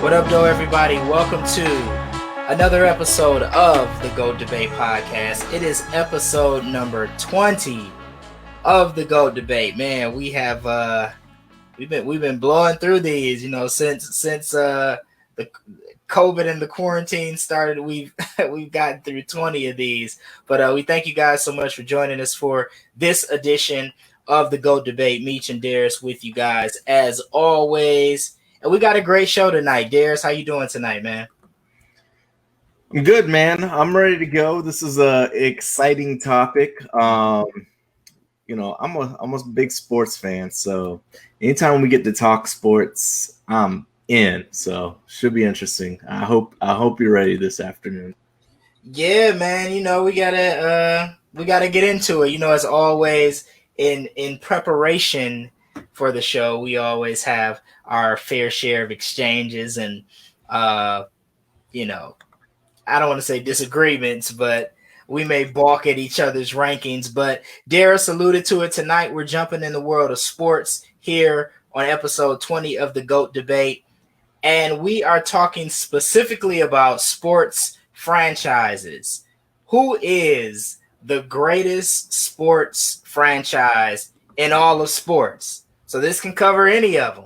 What up, though, everybody? Welcome to another episode of the GOAT Debate Podcast. It is episode number 20 of the GOAT Debate. Man, we've been blowing through these, since the COVID and the quarantine started. We've gotten through 20 of these. But we thank you guys so much for joining us for this edition of the GOAT Debate. Meech and Darius with you guys as always. And we got a great show tonight. Darius, how you doing tonight, man? I'm good, man. I'm ready to go. This is a exciting topic. I'm a big sports fan, so anytime we get to talk sports, I'm in. So should be interesting. I hope you're ready this afternoon. Yeah, man. We gotta get into it. As always, in preparation for the show, we always have our fair share of exchanges and I don't want to say disagreements, but we may balk at each other's rankings. But Darius alluded to it tonight. We're jumping in the world of sports here on episode 20 of the GOAT Debate. And we are talking specifically about sports franchises. Who is the greatest sports franchise in all of sports? So this can cover any of them,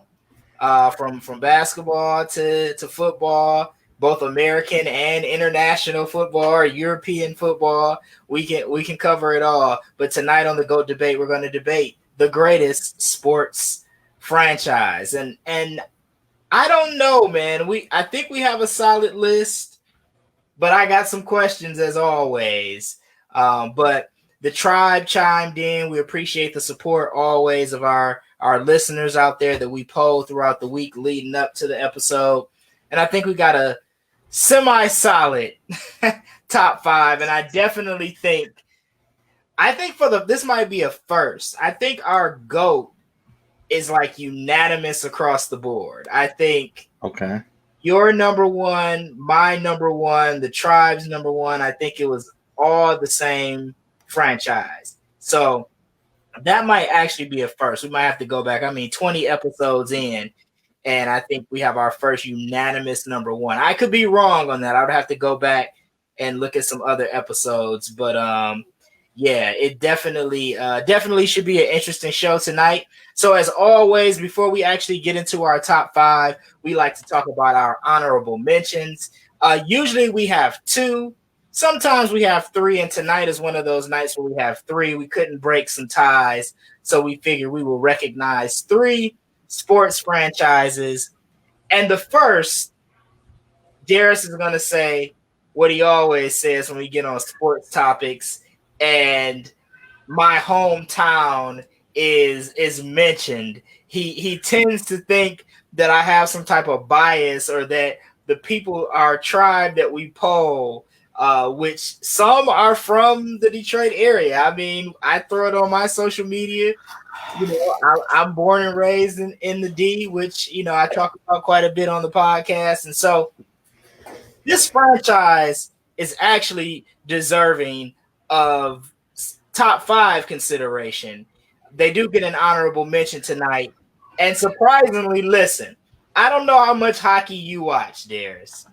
from basketball to football, both American and international football or European football. We can cover it all. But tonight on the GOAT Debate, we're going to debate the greatest sports franchise. And I don't know, man. I think we have a solid list, but I got some questions as always. But the tribe chimed in. We appreciate the support always of our listeners out there that we poll throughout the week leading up to the episode. And I think we got a semi-solid top five. And I definitely think this might be a first. I think our GOAT is like unanimous across the board. I think your number one, my number one, the tribe's number one. I think it was all the same franchise. So that might actually be a first. We might have to go back. 20 episodes in, and I think we have our first unanimous number one. I could be wrong on that. I would have to go back and look at some other episodes. But yeah, it definitely should be an interesting show tonight. So as always, before we actually get into our top five, we like to talk about our honorable mentions. Usually we have two. Sometimes we have three, and tonight is one of those nights where we have three. We couldn't break some ties, so we figured we will recognize three sports franchises. And the first, Darius is going to say what he always says when we get on sports topics, and my hometown is mentioned. He tends to think that I have some type of bias, or that the people, our tribe that we poll, which some are from the Detroit area. I throw it on my social media. I'm born and raised in the D, which, I talk about quite a bit on the podcast. And so this franchise is actually deserving of top five consideration. They do get an honorable mention tonight. And surprisingly, listen, I don't know how much hockey you watch, Darius.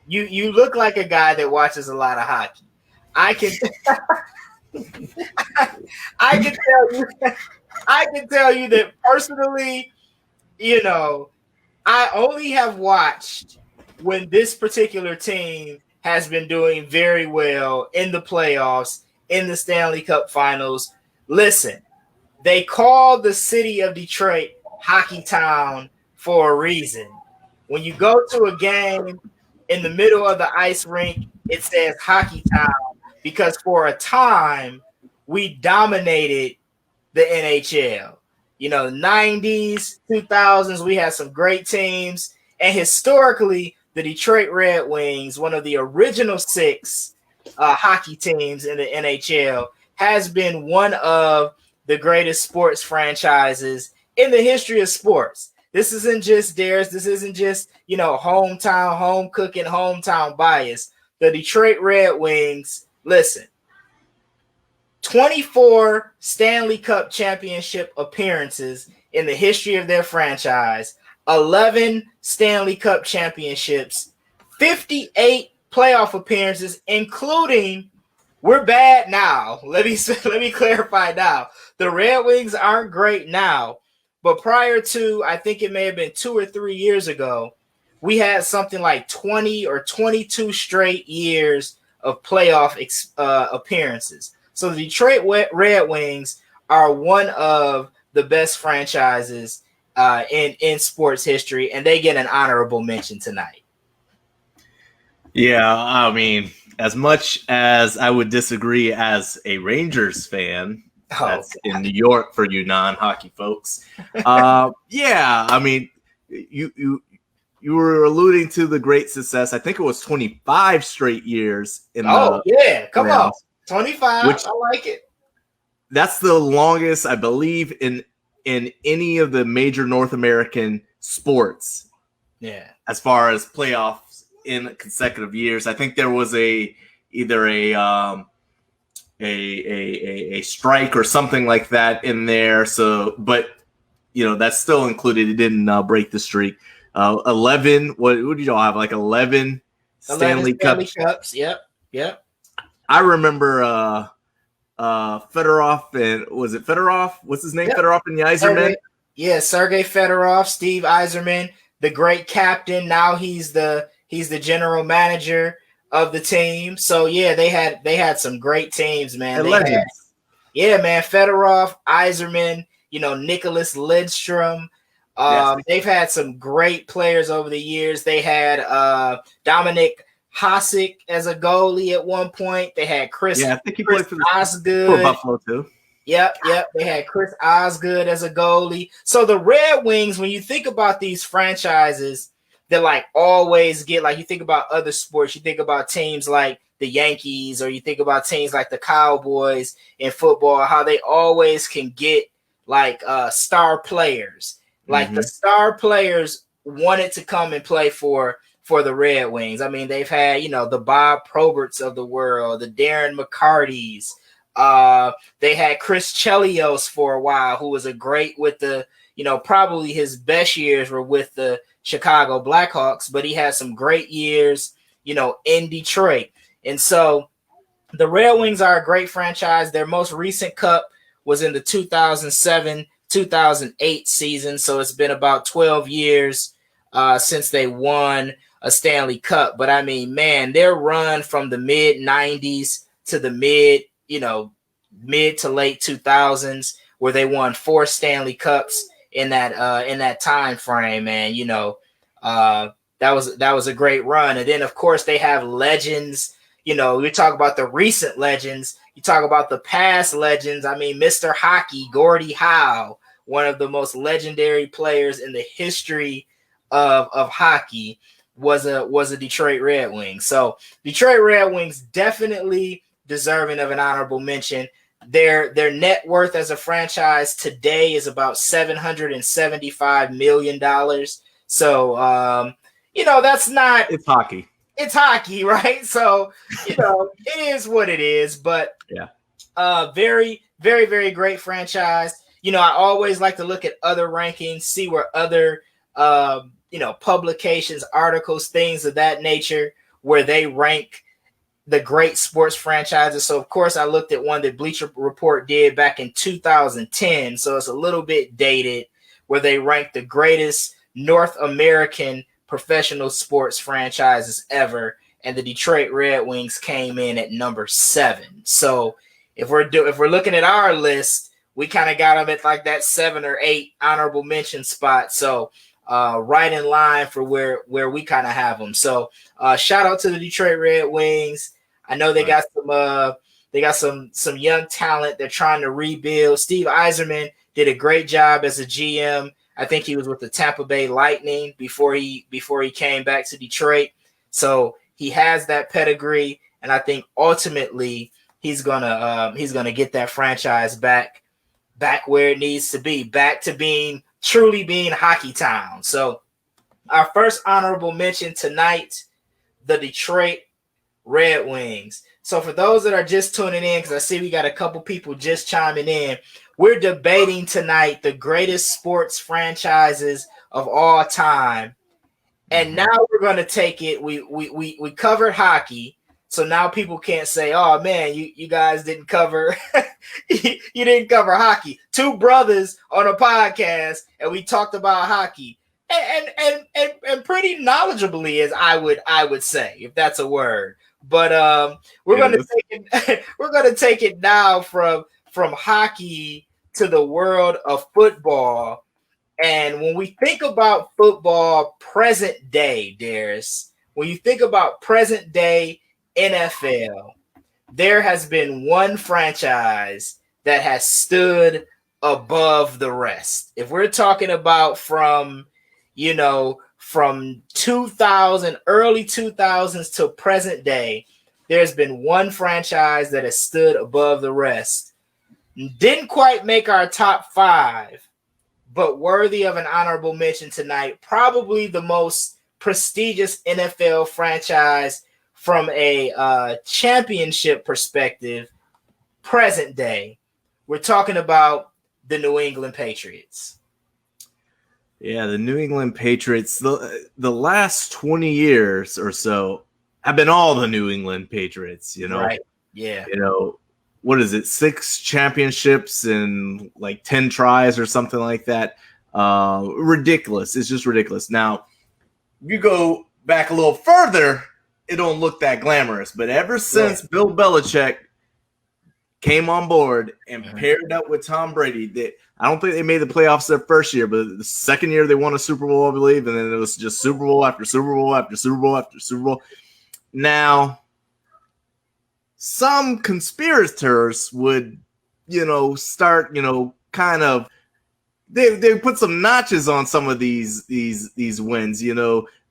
You look like a guy that watches a lot of hockey. I can tell you that personally, I only have watched when this particular team has been doing very well in the playoffs, in the Stanley Cup Finals. Listen, they call the city of Detroit Hockey Town for a reason. When you go to a game in the middle of the ice rink, it says Hockey Town, because for a time we dominated the NHL. 90s, 2000s, we had some great teams. And historically, the Detroit Red Wings, one of the original six hockey teams in the NHL, has been one of the greatest sports franchises in the history of sports. This isn't just theirs. This isn't just, hometown, home cooking, hometown bias. The Detroit Red Wings, listen, 24 Stanley Cup championship appearances in the history of their franchise. 11 Stanley Cup championships, 58 playoff appearances, including we're bad now. Let me clarify now. The Red Wings aren't great now, but prior to, I think it may have been 2 or 3 years ago, we had something like 20 or 22 straight years of playoff appearances. So the Detroit Red Wings are one of the best franchises in sports history, and they get an honorable mention tonight. Yeah, I mean, as much as I would disagree as a Rangers fan, that's in New York for you non-hockey folks. Yeah, I mean, you were alluding to the great success. I think it was 25 straight years in the come playoffs, on, 25. Which, I like it. That's the longest, I believe, in any of the major North American sports. Yeah, as far as playoffs in consecutive years, I think there was either a strike or something like that in there. So, but that's still included. It didn't break the streak. 11. What did y'all have? Like 11 Stanley Cups. Yep. I remember Fedorov and was it Fedorov? What's his name? Yep. Fedorov and the Yzerman. Sergei Fedorov, Steve Yzerman, the great captain. Now he's the general manager of the team. So yeah, they had some great teams, man. Legends. Man, Fedorov, Yzerman, Nicholas Lidstrom. They've had some great players over the years. They had Dominic Hasek as a goalie at one point. They had Chris. Yeah, I think he played for Buffalo too. Yep. They had Chris Osgood as a goalie. So the Red Wings, when you think about these franchises that like always get, like you think about other sports, you think about teams like the Yankees, or you think about teams like the Cowboys in football, how they always can get like star players. Like the star players wanted to come and play for the Red Wings. I mean, they've had, the Bob Proberts of the world, the Darren McCartys. They had Chris Chelios for a while, who was a great with the, probably his best years were with the Chicago Blackhawks, but he had some great years, in Detroit. And so the Red Wings are a great franchise. Their most recent cup was in the 2007-2008 season. So it's been about 12 years since they won a Stanley Cup. But I mean, man, their run from the mid 90s to the mid to late 2000s, where they won 4 Stanley Cups in that time frame, man, that was a great run. And then of course they have legends. We talk about the recent legends, you talk about the past legends. I mean, Mr. Hockey, Gordie Howe, one of the most legendary players in the history of hockey, was a Detroit Red Wing. So Detroit Red Wings definitely deserving of an honorable mention. Their net worth as a franchise today is about $775 million. So that's not, it's hockey. It's hockey, right? So it is what it is. But yeah, very, very, very great franchise. I always like to look at other rankings, see where other publications, articles, things of that nature, where they rank the great sports franchises. So of course I looked at one that Bleacher Report did back in 2010. So it's a little bit dated, where they ranked the greatest North American professional sports franchises ever. And the Detroit Red Wings came in at number 7. So if we're looking at our list, we kind of got them at like that 7 or 8 honorable mention spot. So right in line for where we kind of have them. So shout out to the Detroit Red Wings. I know they got some young talent they're trying to rebuild. Steve Yzerman did a great job as a GM. I think he was with the Tampa Bay Lightning before he came back to Detroit. So he has that pedigree, and I think ultimately he's gonna get that franchise back where it needs to be, back to truly being hockey town. So our first honorable mention tonight, the Detroit Red Wings. So for those that are just tuning in, because I see we got a couple people just chiming in, we're debating tonight the greatest sports franchises of all time. And now we're going to take it. We covered hockey. So now people can't say, "Oh man, you guys didn't cover you didn't cover hockey." Two brothers on a podcast, and we talked about hockey, and pretty knowledgeably, as I would say, if that's a word. But we're gonna take it. We're gonna take it now from hockey to the world of football. And when we think about football present day, Darius, when you think about present day NFL, there has been one franchise that has stood above the rest. If we're talking about from 2000, early 2000s to present day, there's been one franchise that has stood above the rest. Didn't quite make our top five, but worthy of an honorable mention tonight. Probably the most prestigious NFL franchise from a championship perspective, present day. We're talking about the New England Patriots. Yeah, the New England Patriots, the last 20 years or so have been all the New England Patriots, Right. Yeah. What is it? 6 championships and like 10 tries or something like that. Ridiculous. It's just ridiculous. Now, if you go back a little further, it don't look that glamorous. But ever since Bill Belichick came on board and paired up with Tom Brady, I don't think they made the playoffs their first year, but the second year they won a Super Bowl, I believe, and then it was just Super Bowl after Super Bowl after Super Bowl after Super Bowl. Now, some conspirators would, start, kind of they put some notches on some of these wins.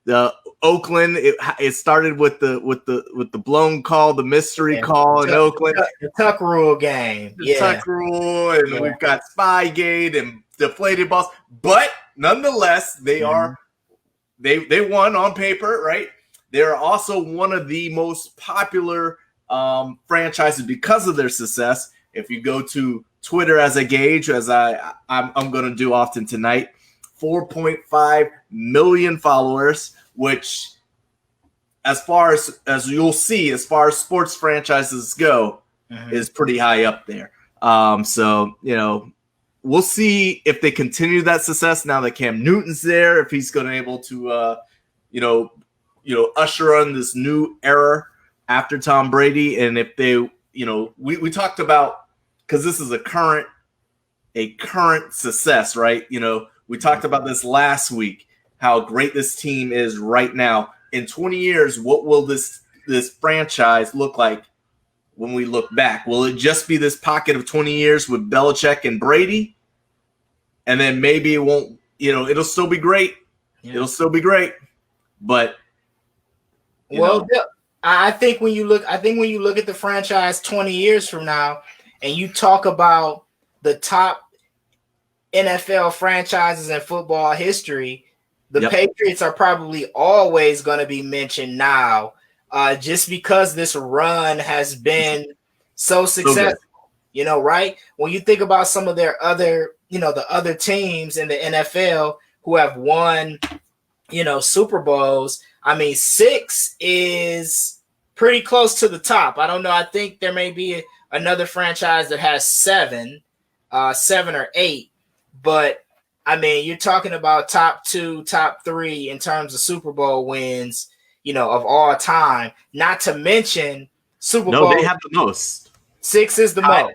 The Oakland, it started with the blown call, the mystery call in Oakland, the Tuck Rule game, Tuck Rule, and we've got Spygate and deflated balls, but nonetheless, they won on paper, right? They're also one of the most popular franchises because of their success. If you go to Twitter as a gauge, as I'm going to do often tonight, 4.5 million followers, which, as far as you'll see, as far as sports franchises go, is pretty high up there. So we'll see if they continue that success now that Cam Newton's there, if he's going to be able to usher in this new era after Tom Brady, and if they, we talked about, because this is a current success, right? We talked about this last week, how great this team is right now. In 20 years, what will this franchise look like when we look back? Will it just be this pocket of 20 years with Belichick and Brady? And then maybe it won't, it'll still be great. Yeah. It'll still be great. But I think when you look at the franchise 20 years from now, and you talk about the top NFL franchises in football history, the Patriots are probably always going to be mentioned now, just because this run has been so successful. Right? When you think about some of their other, the other teams in the NFL who have won, Super Bowls. I mean, 6 is pretty close to the top. I don't know. I think there may be another franchise that has 7 or 8. But, I mean, you're talking about top 2, top 3 in terms of Super Bowl wins, of all time. Not to mention Super Bowl. No, they have the most. 6 is the most.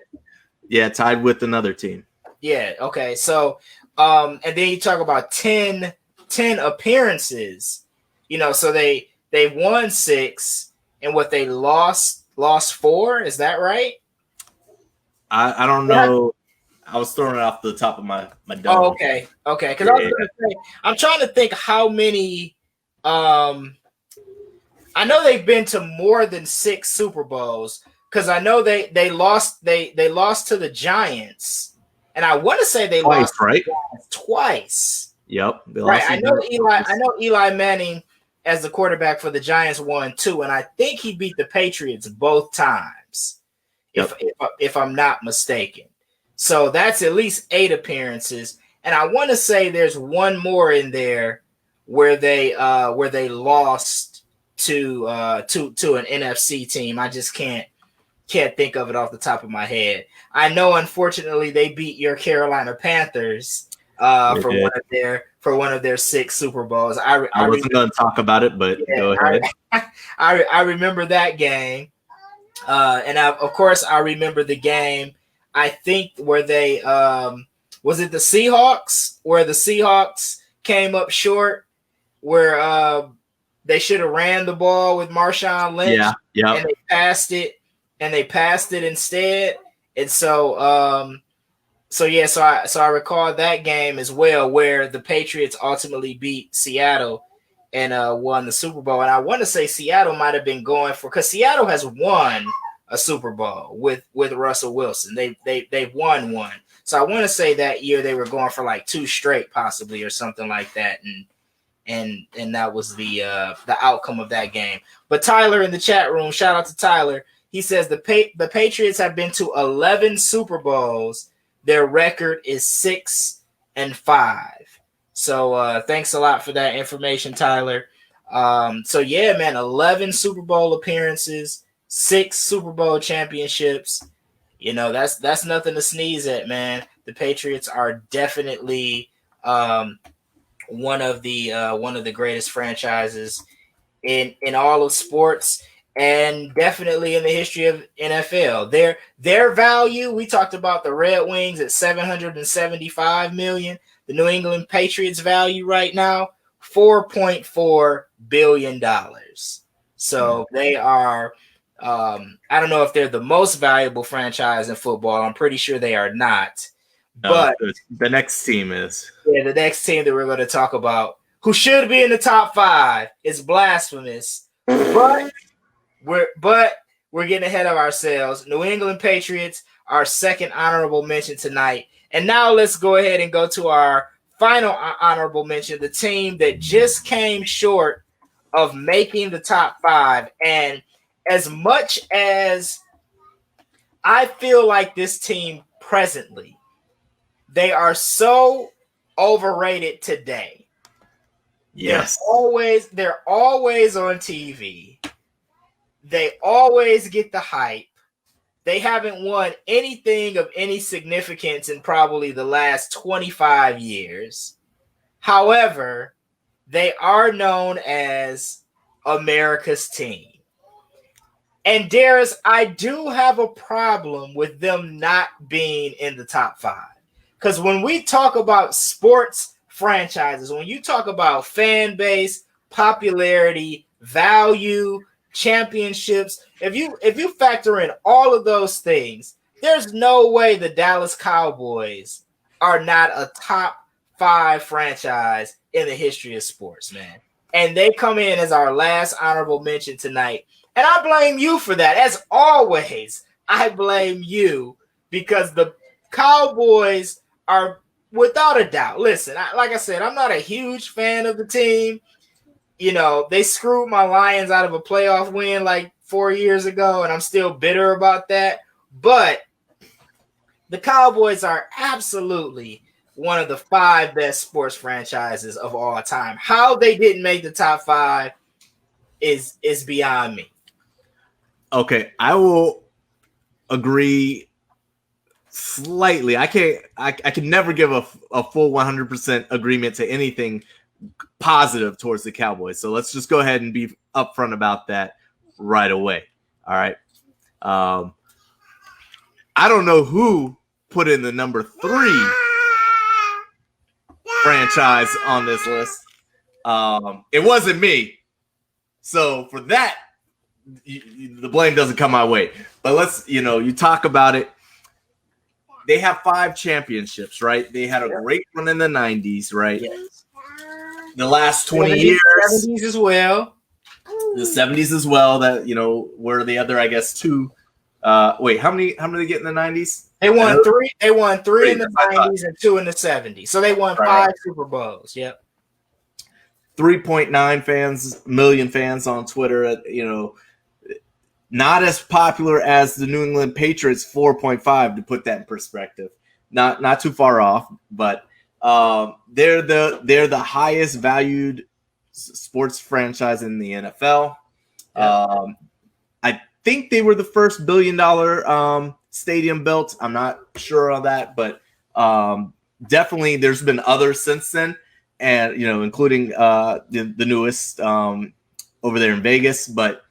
Yeah, tied with another team. Yeah, okay. So, and then you talk about 10 appearances. So they won 6, and what they lost 4. Is that right? I don't know. I was throwing it off the top of my dome. Oh, okay. Because I was going to say, I'm trying to think how many. I know they've been to more than 6 Super Bowls, because I know they lost to the Giants, and I want to say they twice, lost right? Twice. Yep. Right. I know Eli Manning as the quarterback for the Giants won 2, and I think he beat the Patriots both times, if I'm not mistaken. So that's at least 8 appearances. and I want to say there's one more in there where they lost to an NFC team. I just can't think of it off the top of my head. I know, unfortunately, they beat your Carolina Panthers for one of their 6 Super Bowls. I wasn't going to talk about it, but go ahead. I remember that game, and of course I remember the game. I think where they was it the Seahawks, where the Seahawks came up short, where they should have ran the ball with Marshawn Lynch, and they passed it instead. And so I recall that game as well, where the Patriots ultimately beat Seattle and won the Super Bowl. And I want to say Seattle might have been going for, because Seattle has won a Super Bowl with Russell Wilson. They've won one. So I want to say that year they were going for like 2 straight, possibly, or something like that. And that was the outcome of that game. But Tyler in the chat room, shout out to Tyler. He says the Patriots have been to 11 Super Bowls. Their record is 6-5. So thanks a lot for that information, Tyler. So yeah, man, 11 Super Bowl appearances, 6 Super Bowl championships. You know, that's nothing to sneeze at, man. The Patriots are definitely one of the greatest franchises in all of sports, and definitely in the history of NFL. Their value, we talked about the Red Wings at $775 million. The New England Patriots value right now, $4.4 billion. So they are, I don't know if they're the most valuable franchise in football. I'm pretty sure they are not. But the next team is. Yeah, the next team that we're going to talk about, who should be in the top 5, is blasphemous. But we're getting ahead of ourselves. New England Patriots, our second honorable mention tonight. And now let's go ahead and go to our final honorable mention, the team that just came short of making the top 5. And as much as I feel like this team presently, they are so overrated today. Yes. They're always on TV. They always get the hype. They haven't won anything of any significance in probably the last 25 years. However, they are known as America's team. And Darius, I do have a problem with them not being in the top 5. Because when we talk about sports franchises, when you talk about fan base, popularity, value, championships, if you factor in all of those things, there's no way the Dallas Cowboys are not a top 5 franchise in the history of sports, man. And they come in as our last honorable mention tonight. And I blame you for that. As always, I blame you, because the Cowboys are, without a doubt, listen, like I said, I'm not a huge fan of the team. You know, they screwed my Lions out of a playoff win like 4 years ago, and I'm still bitter about that. But the Cowboys are absolutely one of the 5 best sports franchises of all time. How they didn't make the top 5 is beyond me. Okay, I will agree slightly. I can never give a full 100% agreement to anything positive towards the Cowboys. So let's just go ahead and be upfront about that right away. All right. I don't know who put in the number 3 franchise on this list. It wasn't me. So for that, the blame doesn't come my way. But let's, you talk about it. They have 5 championships, right? They had a great run in the 90s, right? Yes. The last 20 years. 70s as well. The 70s as well. That, were the other, I guess, 2. Wait, how many did they get in the 90s? They won 3. They won 3 in the 90s and 2 in the 70s. So they won 5 Super Bowls. Yep. 3.9 million fans on Twitter. Not as popular as the New England Patriots 4.5, to put that in perspective. Not too far off, but They're the highest valued sports franchise in the NFL. Yep. I think they were the first $1 billion stadium built. I'm not sure on that, but definitely there's been others since then, and including the newest over there in Vegas. But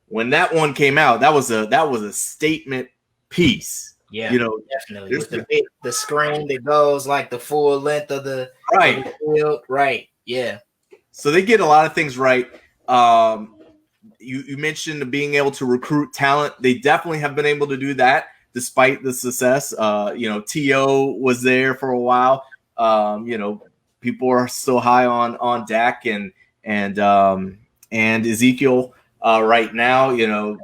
when that one came out, that was a statement piece. Yeah, definitely. There's With the screen that goes like the full length of the right. field. Right. Yeah. So they get a lot of things right. You mentioned being able to recruit talent. They definitely have been able to do that despite the success. T.O. was there for a while. People are still high on Dak and Ezekiel right now.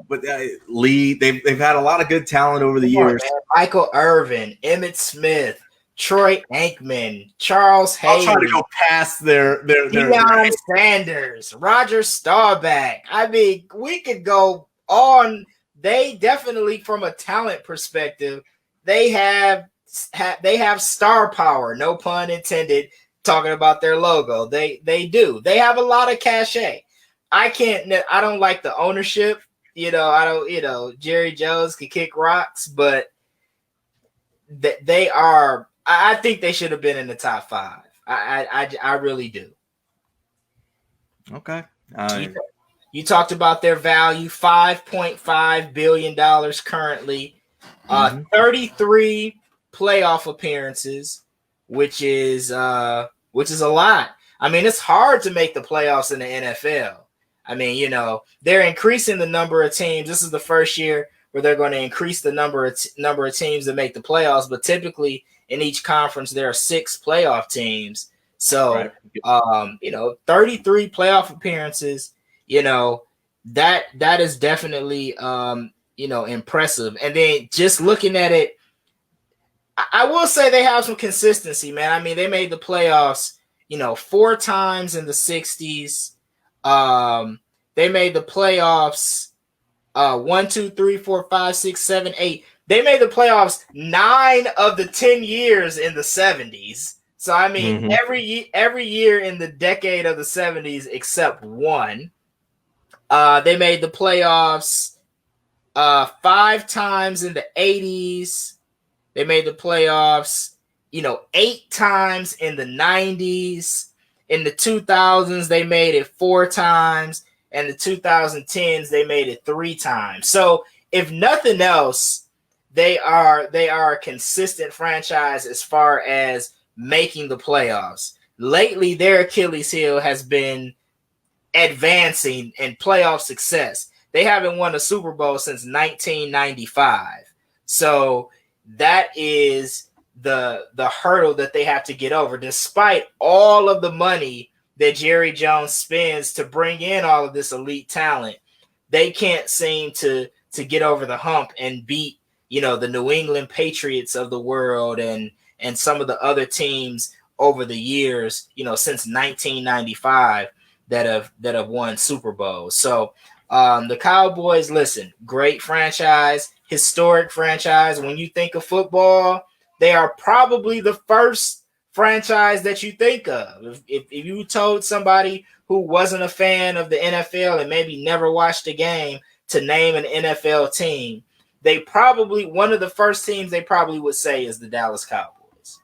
But Lee, they've had a lot of good talent over the years. Man. Michael Irvin, Emmitt Smith, Troy Aikman, Charles Hayes. I'll try to go past their Deion Sanders, Roger Staubach. I mean, we could go on. They definitely, from a talent perspective, they have star power. No pun intended. Talking about their logo, they do. They have a lot of cachet. I don't like the ownership. I don't. Jerry Jones can kick rocks, but they are. I think they should have been in the top 5. I really do. Okay. You talked about their value, $5.5 billion currently, 33 playoff appearances, which is a lot. I mean, it's hard to make the playoffs in the NFL. I mean, they're increasing the number of teams. This is the first year where they're going to increase the number of teams that make the playoffs. But typically in each conference, there are 6 playoff teams. So, right. 33 playoff appearances, that is definitely, impressive. And then just looking at it, I will say they have some consistency, man. I mean, they made the playoffs, 4 times in the 60s. They made the playoffs 1, 2, 3, 4, 5, 6, 7, 8. They made the playoffs 9 of the 10 years in the 70s. So I mean, every year in the decade of the 70s except one. They made the playoffs 5 times in the 80s. They made the playoffs, 8 times in the 90s. In the 2000s, they made it 4 times. And the 2010s, they made it 3 times. So if nothing else, they are a consistent franchise as far as making the playoffs. Lately, their Achilles heel has been advancing in playoff success. They haven't won a Super Bowl since 1995. So that is the hurdle that they have to get over, despite all of the money that Jerry Jones spends to bring in all of this elite talent. They can't seem to get over the hump and beat, the New England Patriots of the world and some of the other teams over the years, since 1995 that have won Super Bowls. So the Cowboys, listen, great franchise, historic franchise. When you think of football, they are probably the first franchise that you think of. If you told somebody who wasn't a fan of the NFL and maybe never watched a game to name an NFL team, one of the first teams they probably would say is the Dallas Cowboys.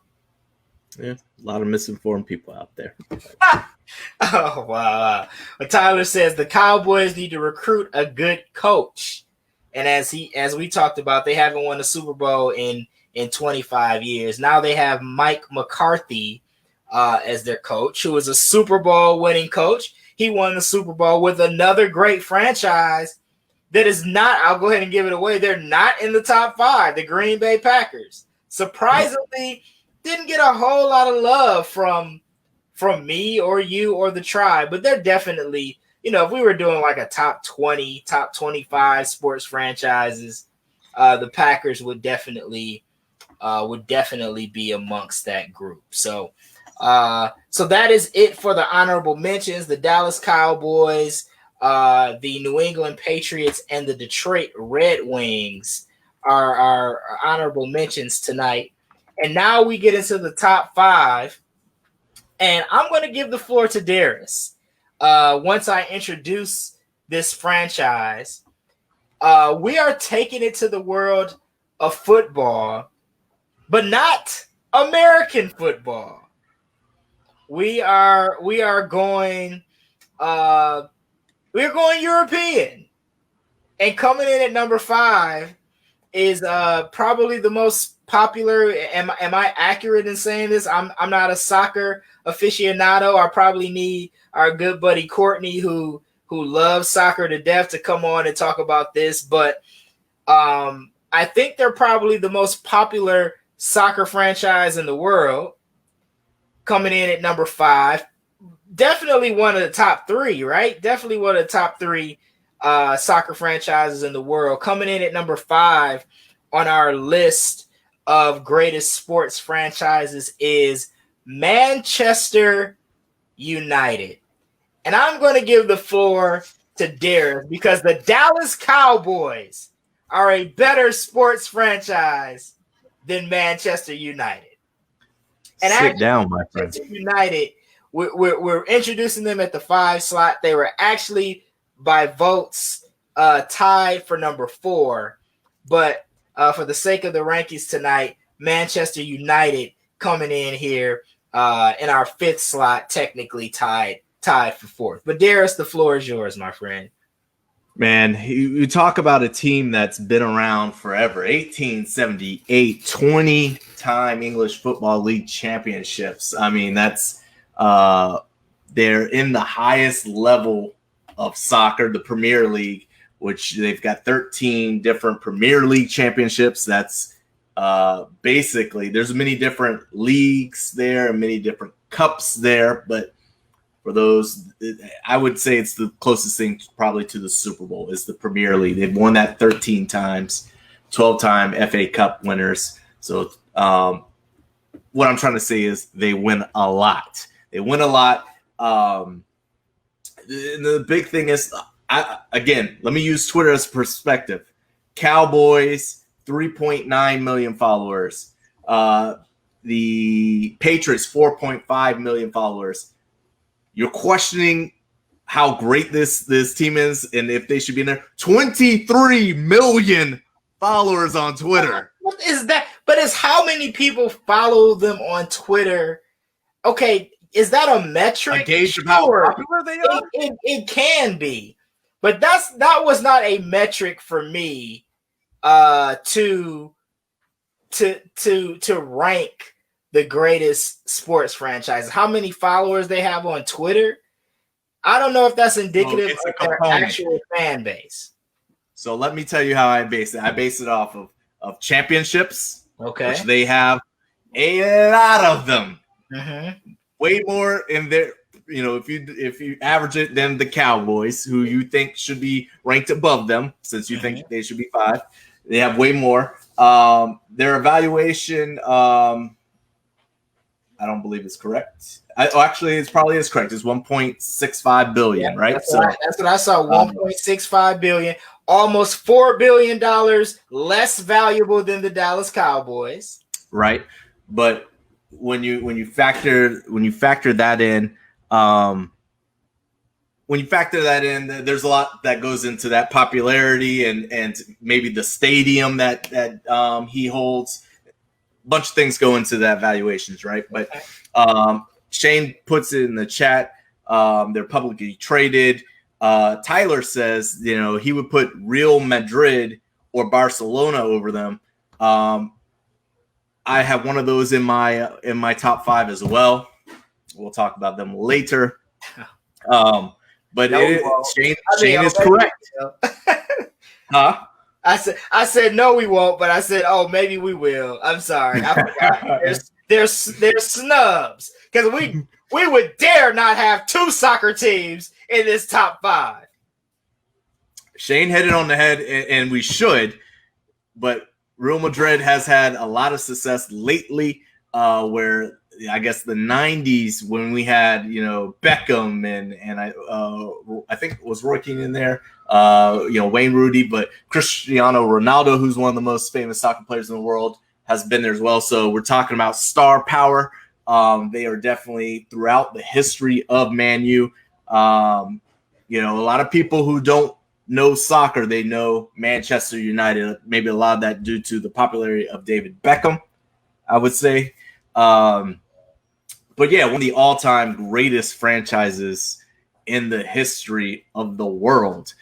Yeah, a lot of misinformed people out there. Oh, wow. But Tyler says the Cowboys need to recruit a good coach. And as we talked about, they haven't won a Super Bowl in 25 years. Now they have Mike McCarthy as their coach, who is a Super Bowl winning coach. He won the Super Bowl with another great franchise that is not, I'll go ahead and give it away, they're not in the top 5, the Green Bay Packers. Surprisingly, didn't get a whole lot of love from me or you or the tribe, but they're definitely, if we were doing like a top 20, top 25 sports franchises, the Packers would definitely be amongst that group. So that is it for the honorable mentions. The Dallas Cowboys, the New England Patriots, and the Detroit Red Wings are honorable mentions tonight. And now we get into the top 5. And I'm going to give the floor to Darius. Once I introduce this franchise, we are taking it to the world of football, but not American football. We are going we're going European. And coming in at number 5 is probably the most popular. Am I accurate in saying this? I'm not a soccer aficionado. I probably need our good buddy Courtney, who loves soccer to death, to come on and talk about this. But I think they're probably the most popular soccer franchise in the world, coming in at number 5. Definitely one of the top 3, right? Definitely one of the top 3 soccer franchises in the world. Coming in at number 5 on our list of greatest sports franchises is Manchester United. And I'm going to give the floor to Darius, because the Dallas Cowboys are a better sports franchise than Manchester United. And Sit down, my friend. Manchester United, we're introducing them at the 5 slot. They were actually, by votes, tied for number 4. But for the sake of the rankings tonight, Manchester United coming in here in our 5th slot, technically tied for 4th. But Darius, the floor is yours, my friend. Man, you talk about a team that's been around forever. 1878, 20-time English Football League championships. I mean, that's they're in the highest level of soccer, the Premier League, which they've got 13 different Premier League championships. That's basically, there's many different leagues there and many different cups there, but for those, I would say it's the closest thing probably to the Super Bowl is the Premier League. They've won that 13 times, 12-time FA Cup winners. So what I'm trying to say is they win a lot. They win a lot. The big thing is, again, let me use Twitter as perspective. Cowboys, 3.9 million followers. The Patriots, 4.5 million followers. You're questioning how great this team is and if they should be in there. 23 million followers on Twitter. What is that? But it's how many people follow them on Twitter. Okay, is that a metric? A gauge of how popular they are? It can be. But that was not a metric for me to rank the greatest sports franchises. How many followers they have on Twitter? I don't know if that's indicative of their actual fan base. So let me tell you how I base it. I base it off of championships, okay, which they have a lot of them. Mm-hmm. Way more in their, if you average it than the Cowboys, who you think should be ranked above them, since you think they should be 5. They have way more. Their evaluation, I don't believe it's correct. Actually, it probably is correct. It's 1.65 billion, right? That's what I saw. 1.65 billion, almost $4 billion less valuable than the Dallas Cowboys. Right, but when you factor that in, there's a lot that goes into that popularity and maybe the stadium that he holds. Bunch of things go into that valuations, right? But Shane puts it in the chat. They're publicly traded. Tyler says, he would put Real Madrid or Barcelona over them. I have one of those in my top 5 as well. We'll talk about them later. But Shane is correct. Huh? I said no, we won't, but I said, oh, maybe we will. I'm sorry, I forgot. There's snubs, because we would dare not have 2 soccer teams in this top 5. Shane hit it on the head, and we should, but Real Madrid has had a lot of success lately, where I guess the 90s when we had, Beckham and I think it was Roy Keane in there, Wayne Rooney, but Cristiano Ronaldo, who's one of the most famous soccer players in the world, has been there as well. So we're talking about star power. They are definitely throughout the history of Man U. You know, a lot of people who don't know soccer, they know Manchester United. Maybe a lot of that due to the popularity of David Beckham, I would say. But yeah, one of the all-time greatest franchises in the history of the world.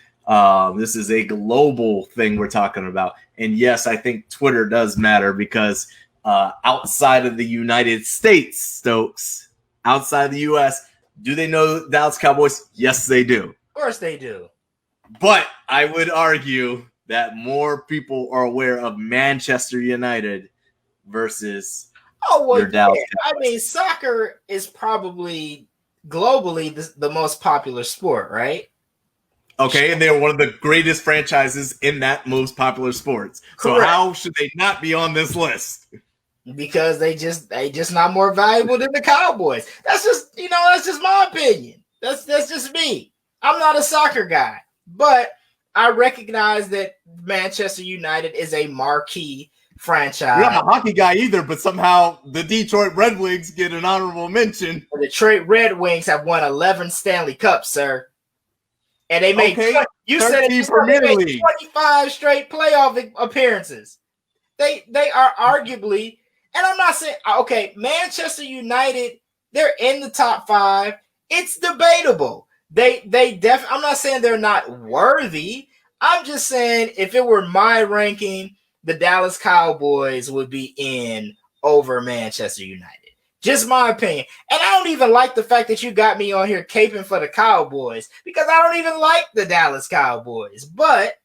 This is a global thing we're talking about. And yes, I think Twitter does matter because outside of the United States, Stokes, outside of the U.S., do they know Dallas Cowboys? Yes, they do. Of course they do. But I would argue that more people are aware of Manchester United versus your Dallas Cowboys. I mean, soccer is probably globally the most popular sport, right? Okay, and they're one of the greatest franchises in that most popular sports. So Correct. how should they not be on this list? Because they just not more valuable than the Cowboys. That's just my opinion. That's just me. I'm not a soccer guy, but I recognize that Manchester United is a marquee franchise. You're not a hockey guy either, but somehow the Detroit Red Wings get an honorable mention. The Detroit Red Wings have won 11 Stanley Cups, sir. And they made 25 straight playoff appearances. They are arguably, and I'm not saying Manchester United, they're in the top 5. It's debatable. I'm not saying they're not worthy. I'm just saying if it were my ranking, the Dallas Cowboys would be in over Manchester United. Just my opinion. And I don't even like the fact that you got me on here caping for the Cowboys because I don't even like the Dallas Cowboys. But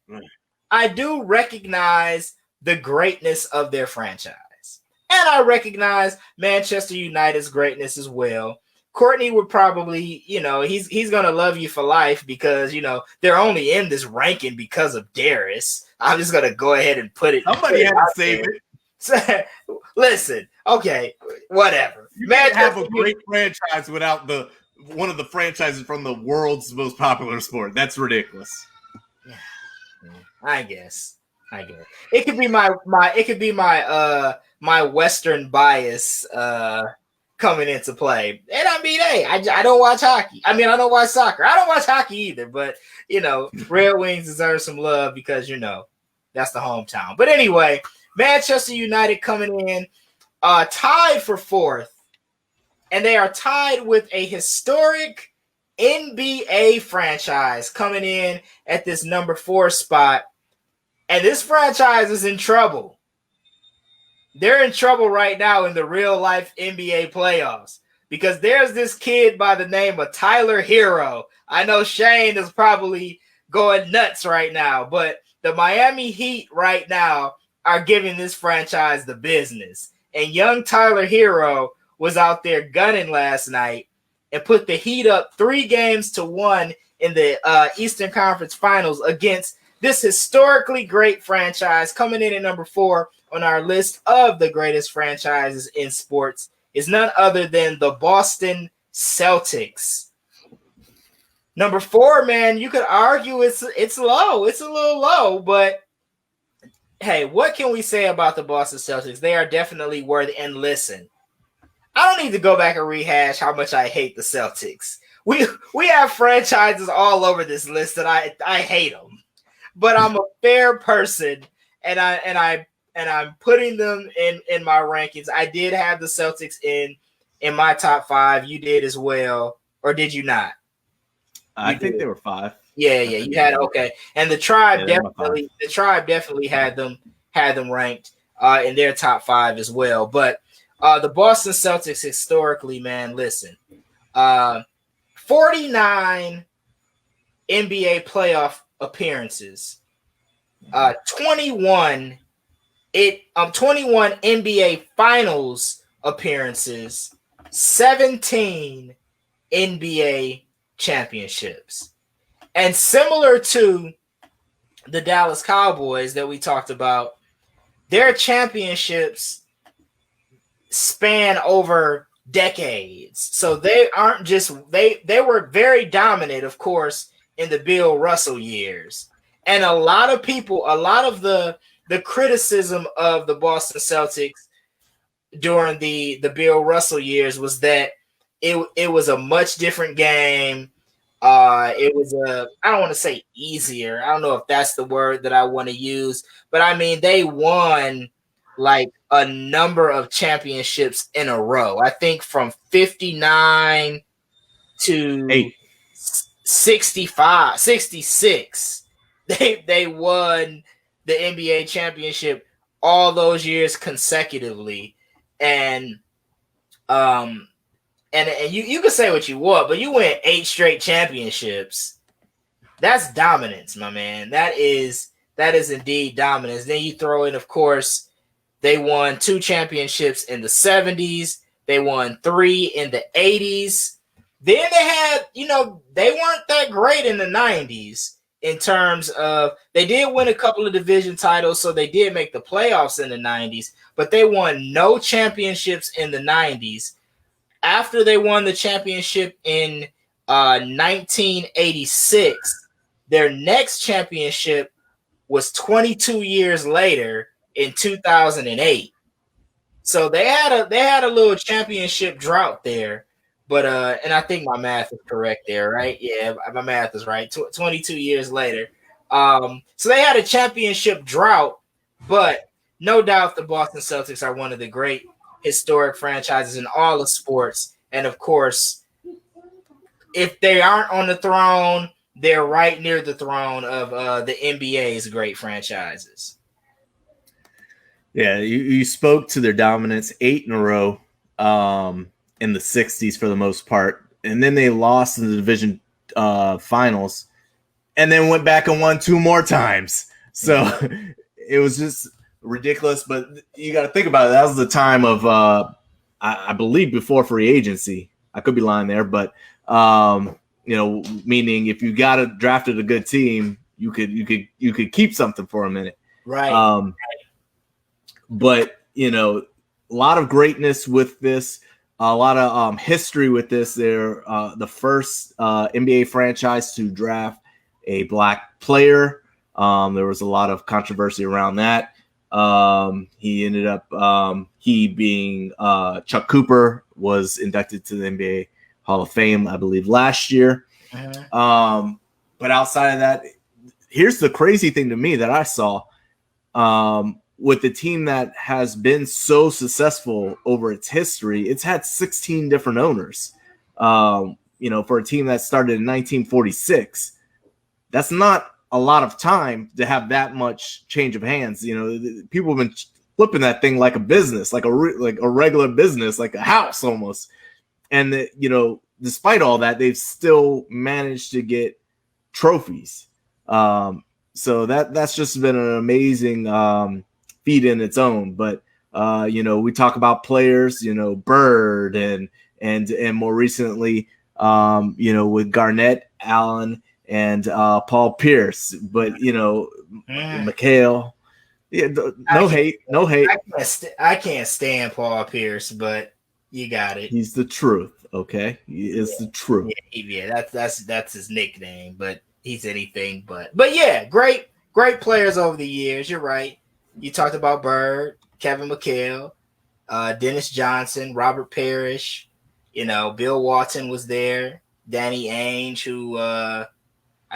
I do recognize the greatness of their franchise. And I recognize Manchester United's greatness as well. Courtney would probably, he's going to love you for life because, they're only in this ranking because of Darius. I'm just going to go ahead and put it. Somebody had to save it. Listen, okay, whatever. You can't have a great franchise without one of the franchises from the world's most popular sport. That's ridiculous. I guess. It could be my Western bias coming into play. And I mean, hey, I don't watch hockey. I mean, I don't watch soccer. I don't watch hockey either, but Red Wings deserve some love because that's the hometown. But anyway, Manchester United coming in tied for 4th, and they are tied with a historic NBA franchise coming in at this number 4 spot. And this franchise is in trouble. They're in trouble right now in the real life NBA playoffs because there's this kid by the name of Tyler Hero. I know Shane is probably going nuts right now, but the Miami Heat right now are giving this franchise the business. And young Tyler Hero was out there gunning last night and put the Heat up 3-1 in the Eastern Conference Finals against this historically great franchise. Coming in at number 4 on our list of the greatest franchises in sports is none other than the Boston Celtics. Number 4, man, you could argue it's low. It's a little low, but hey, what can we say about the Boston Celtics? They are definitely worthy. And listen, I don't need to go back and rehash how much I hate the Celtics. We have franchises all over this list that I hate them, but I'm a fair person, and I'm putting them in my rankings. I did have the Celtics in my top 5. You did as well, or did you not? I think they were 5. Yeah, you had okay, and the tribe definitely had them ranked in their top 5 as well. But the Boston Celtics historically, man, listen, 49 NBA playoff appearances, 21 NBA Finals appearances, 17 NBA championships. And similar to the Dallas Cowboys that we talked about, their championships span over decades. So they aren't just they were very dominant, of course, in the Bill Russell years. And a lot of the the criticism of the Boston Celtics during the Bill Russell years was that it was a much different game. It was I don't want to say easier. I don't know if that's the word that I want to use, but I mean they won like a number of championships in a row. I think from 59 to 65, 66. They won the NBA championship all those years consecutively. And and you can say what you want, but you win 8 straight championships. That's dominance, my man. That is indeed dominance. Then you throw in, of course, they won 2 championships in the 70s. They won 3 in the 80s. Then they had, they weren't that great in the 90s in terms of, they did win a couple of division titles, so they did make the playoffs in the 90s, but they won no championships in the 90s. After they won the championship in 1986, their next championship was 22 years later in 2008. So they had a little championship drought there, but and I think my math is correct there, right? Yeah, my math is right. 22 years later, so they had a championship drought, but no doubt the Boston Celtics are one of the great historic franchises in all of sports, and of course, if they aren't on the throne, they're right near the throne of the NBA's great franchises. Yeah, you spoke to their dominance, 8 in a row in the 60s for the most part. And then they lost in the division finals and then went back and won 2 more times. So it was just ridiculous. But you got to think about it. That was the time of, I believe, before free agency. I could be lying there. But, meaning if you drafted a good team, you could keep something for a minute. Right. But, a lot of greatness with this, a lot of history with this. They're the first NBA franchise to draft a black player. There was a lot of controversy around that. He ended up, he being Chuck Cooper, was inducted to the NBA Hall of Fame, I believe, last year. Uh-huh. But outside of that, here's the crazy thing to me that I saw. With the team that has been so successful over its history, it's had 16 different owners. For a team that started in 1946, that's not a lot of time to have that much change of hands. People have been flipping that thing like a business, like a regular business, like a house almost. And despite all that, they've still managed to get trophies. So that's just been an amazing feat in its own. But we talk about players, Bird and more recently, with Garnett, Allen, and Paul Pierce. But McHale, no hate. I can't stand Paul Pierce, but you got it. He's the truth. Okay, he is the truth. Yeah, that's his nickname, but he's anything but. But yeah, great players over the years. You're right. You talked about Bird, Kevin McHale, Dennis Johnson, Robert Parrish. Bill Walton was there. Danny Ainge, who I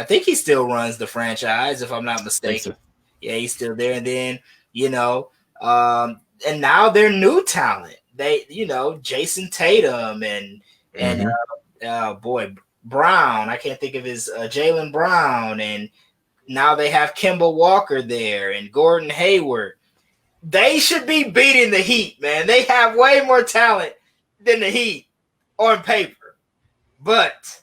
think he still runs the franchise, if I'm not mistaken. So. Yeah, he's still there. And then and now they're new talent. They, Jason Tatum and Brown. I can't think of his Jaylen Brown, and now they have Kemba Walker there and Gordon Hayward. They should be beating the Heat, man. They have way more talent than the Heat on paper, but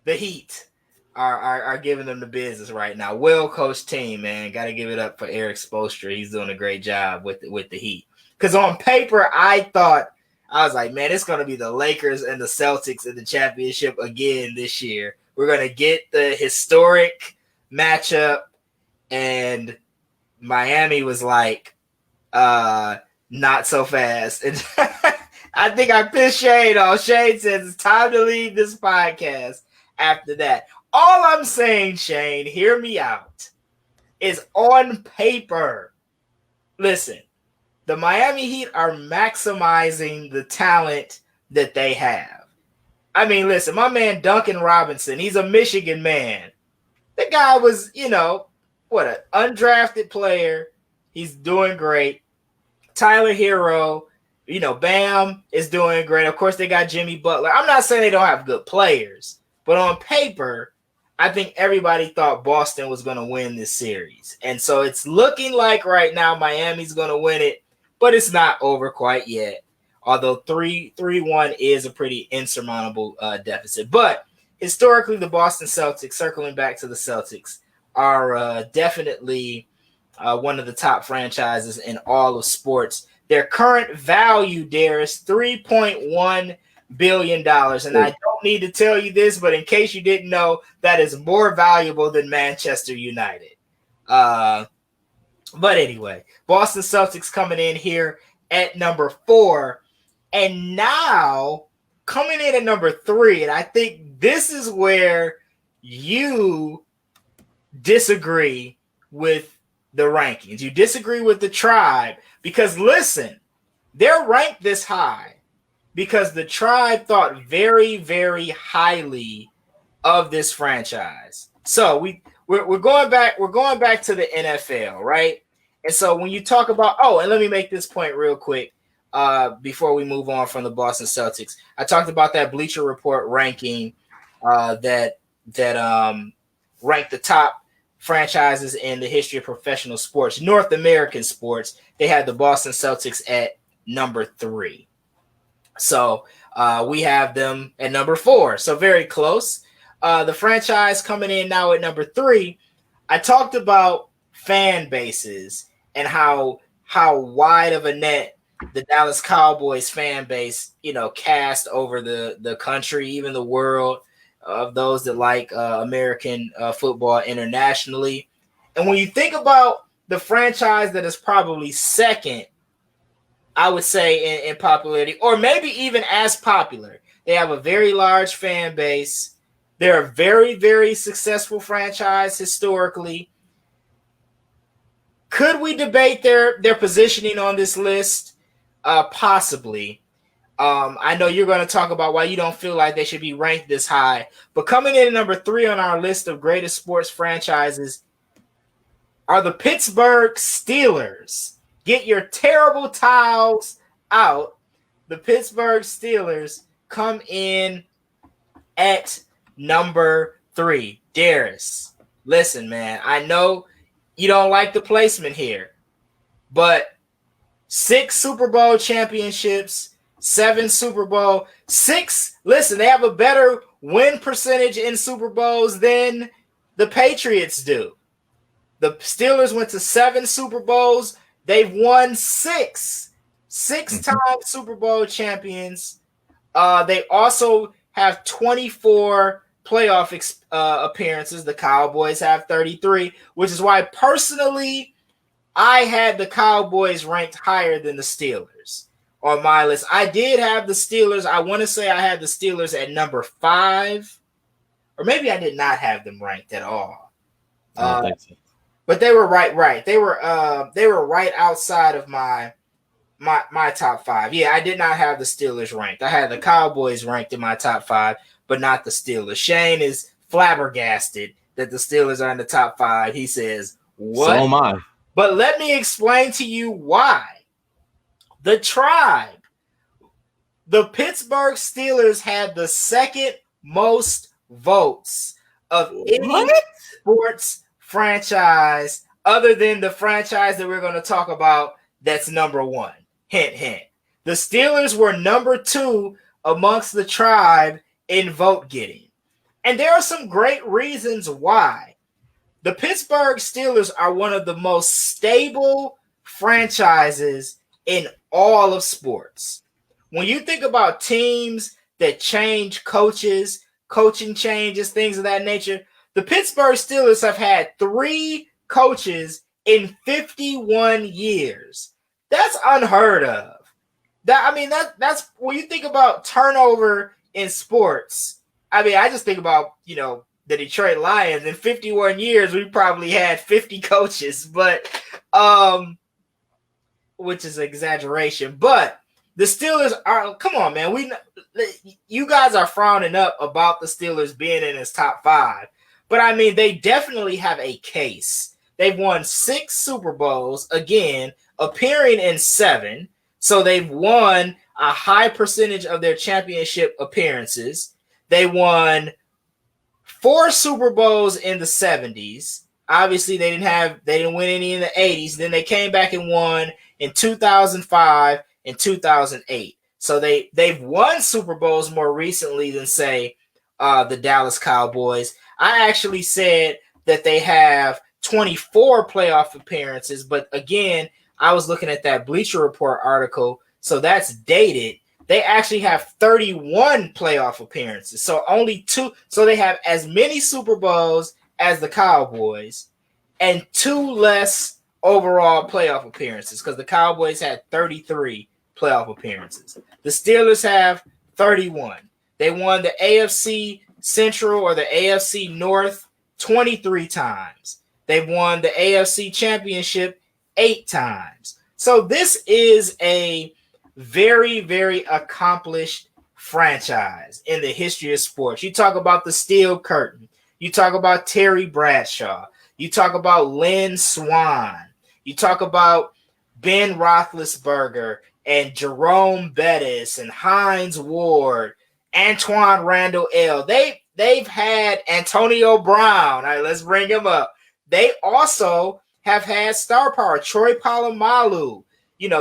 the Heat are giving them the business right now. Well-coached team, man. Got to give it up for Eric Spoelstra. He's doing a great job with the Heat. Because on paper, I was like, man, it's going to be the Lakers and the Celtics in the championship again this year. We're going to get the historic matchup, and Miami was like, not so fast. And I think I pissed Shane off. Shane says it's time to leave this podcast after that. All I'm saying, Shane, hear me out. is on paper. Listen, the Miami Heat are maximizing the talent that they have. I mean, listen, my man Duncan Robinson, he's a Michigan man. The guy was, what an undrafted player. He's doing great. Tyler Hero, Bam is doing great. Of course, they got Jimmy Butler. I'm not saying they don't have good players, but on paper, I think everybody thought Boston was going to win this series. And so it's looking like right now Miami's going to win it, but it's not over quite yet. Although 3-1 is a pretty insurmountable deficit. But historically, the Boston Celtics, circling back to the Celtics, are definitely one of the top franchises in all of sports. Their current value, Darius, $3.1 billion. And I don't need to tell you this, but in case you didn't know, that is more valuable than Manchester United. But anyway, Boston Celtics coming in here at number 4. And now coming in at number 3, and I think this is where you disagree with the rankings. You disagree with the Tribe because, listen, they're ranked this high because the Tribe thought very, very highly of this franchise. So we're going back to the NFL, right? And so when you talk about, and let me make this point real quick before we move on from the Boston Celtics. I talked about that Bleacher Report ranking that ranked the top franchises in the history of professional sports, North American sports. They had the Boston Celtics at number 3. So we have them at number 4. So very close. The franchise coming in now at number 3. I talked about fan bases and how wide of a net the Dallas Cowboys fan base, cast over the country, even the world, of those that like American football internationally. And when you think about the franchise that is probably second, I would say in popularity, or maybe even as popular, they have a very large fan base. They're a very, very successful franchise historically. Could we debate their positioning on this list? Possibly. I know you're going to talk about why you don't feel like they should be ranked this high, but coming in at number 3 on our list of greatest sports franchises are the Pittsburgh Steelers. Get your terrible towels out. The Pittsburgh Steelers come in at number 3. Darius, listen, man, I know you don't like the placement here, but 6 Super Bowl championships, 7 Super Bowl, 6. Listen, they have a better win percentage in Super Bowls than the Patriots do. The Steelers went to 7 Super Bowls. They've won 6. 6-time Super Bowl champions. They also have 24 playoff appearances. The Cowboys have 33, which is why personally I had the Cowboys ranked higher than the Steelers on my list. I did have the Steelers. I want to say I had the Steelers at number 5, or maybe I did not have them ranked at all. I don't think so. But they were right. They were right outside of my top 5. Yeah, I did not have the Steelers ranked. I had the Cowboys ranked in my top 5, but not the Steelers. Shane is flabbergasted that the Steelers are in the top 5. He says, "What?" So am I. But let me explain to you why. The Tribe, the Pittsburgh Steelers had the second most votes of any sports franchise other than the franchise that we're going to talk about that's number 1. Hint, hint. The Steelers were number 2 amongst the Tribe in vote getting. And there are some great reasons why. The Pittsburgh Steelers are one of the most stable franchises in all of sports. When you think about teams that change coaches, coaching changes, things of that nature, the Pittsburgh Steelers have had 3 coaches in 51 years. That's unheard of. That's when you think about turnover in sports. I mean, I just think about, the Detroit Lions. In 51 years, we probably had 50 coaches, but which is an exaggeration. But the Steelers are, come on, man. You guys are frowning up about the Steelers being in his top 5. But I mean, they definitely have a case. They've won 6 Super Bowls, again, appearing in 7. So they've won a high percentage of their championship appearances. They won 4 Super Bowls in the 70s. Obviously, they didn't win any in the 80s. Then they came back and won in 2005 and 2008. So they've won Super Bowls more recently than, say, the Dallas Cowboys. I actually said that they have 24 playoff appearances, but again, I was looking at that Bleacher Report article, so that's dated. They actually have 31 playoff appearances, so only 2. So they have as many Super Bowls as the Cowboys and 2 less overall playoff appearances, because the Cowboys had 33 playoff appearances. The Steelers have 31. They won the AFC Central or the AFC North 23 times. They've won the AFC Championship 8 times. So this is a very, very accomplished franchise in the history of sports. You talk about the Steel Curtain. You talk about Terry Bradshaw. You talk about Lynn Swann. You talk about Ben Roethlisberger and Jerome Bettis and Hines Ward, Antoine Randall L. They've had Antonio Brown. All right, let's bring him up. They also have had star power, Troy Polamalu,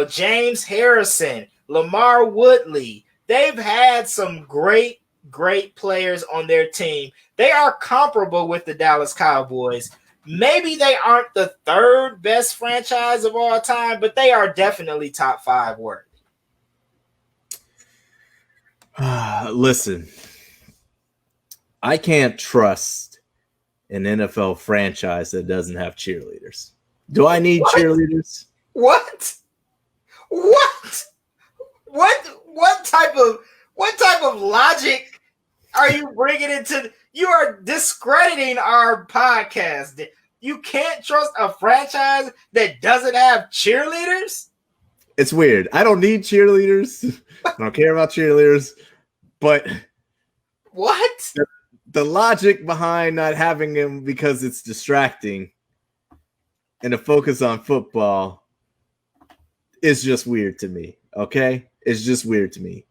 James Harrison, Lamar Woodley. They've had some great, great players on their team. They are comparable with the Dallas Cowboys. Maybe they aren't the 3rd best franchise of all time, but they are definitely top 5 worthy. Listen, I can't trust an NFL franchise that doesn't have cheerleaders. Do I need cheerleaders? What type of logic are you bringing into? You are discrediting our podcast. You can't trust a franchise that doesn't have cheerleaders? It's weird. I don't need cheerleaders. I don't care about cheerleaders. But what? The logic behind not having them because it's distracting and the focus on football is just weird to me. Okay? It's just weird to me.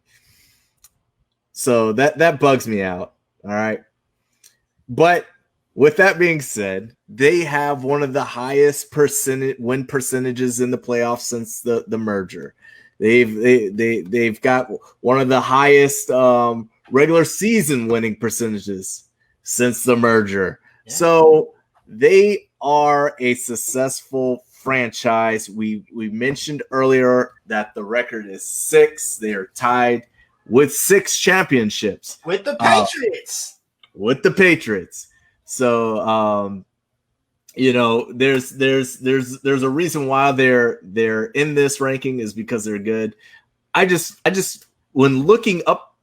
So that bugs me out. All right. But with that being said, they have one of the highest win percentages in the playoffs since the merger. They've got one of the highest regular season winning percentages since the merger. Yeah. So they are a successful franchise. We mentioned earlier that the record is 6. They are tied with 6 championships with the Patriots. So there's a reason why they're in this ranking is because they're good. I just when looking up,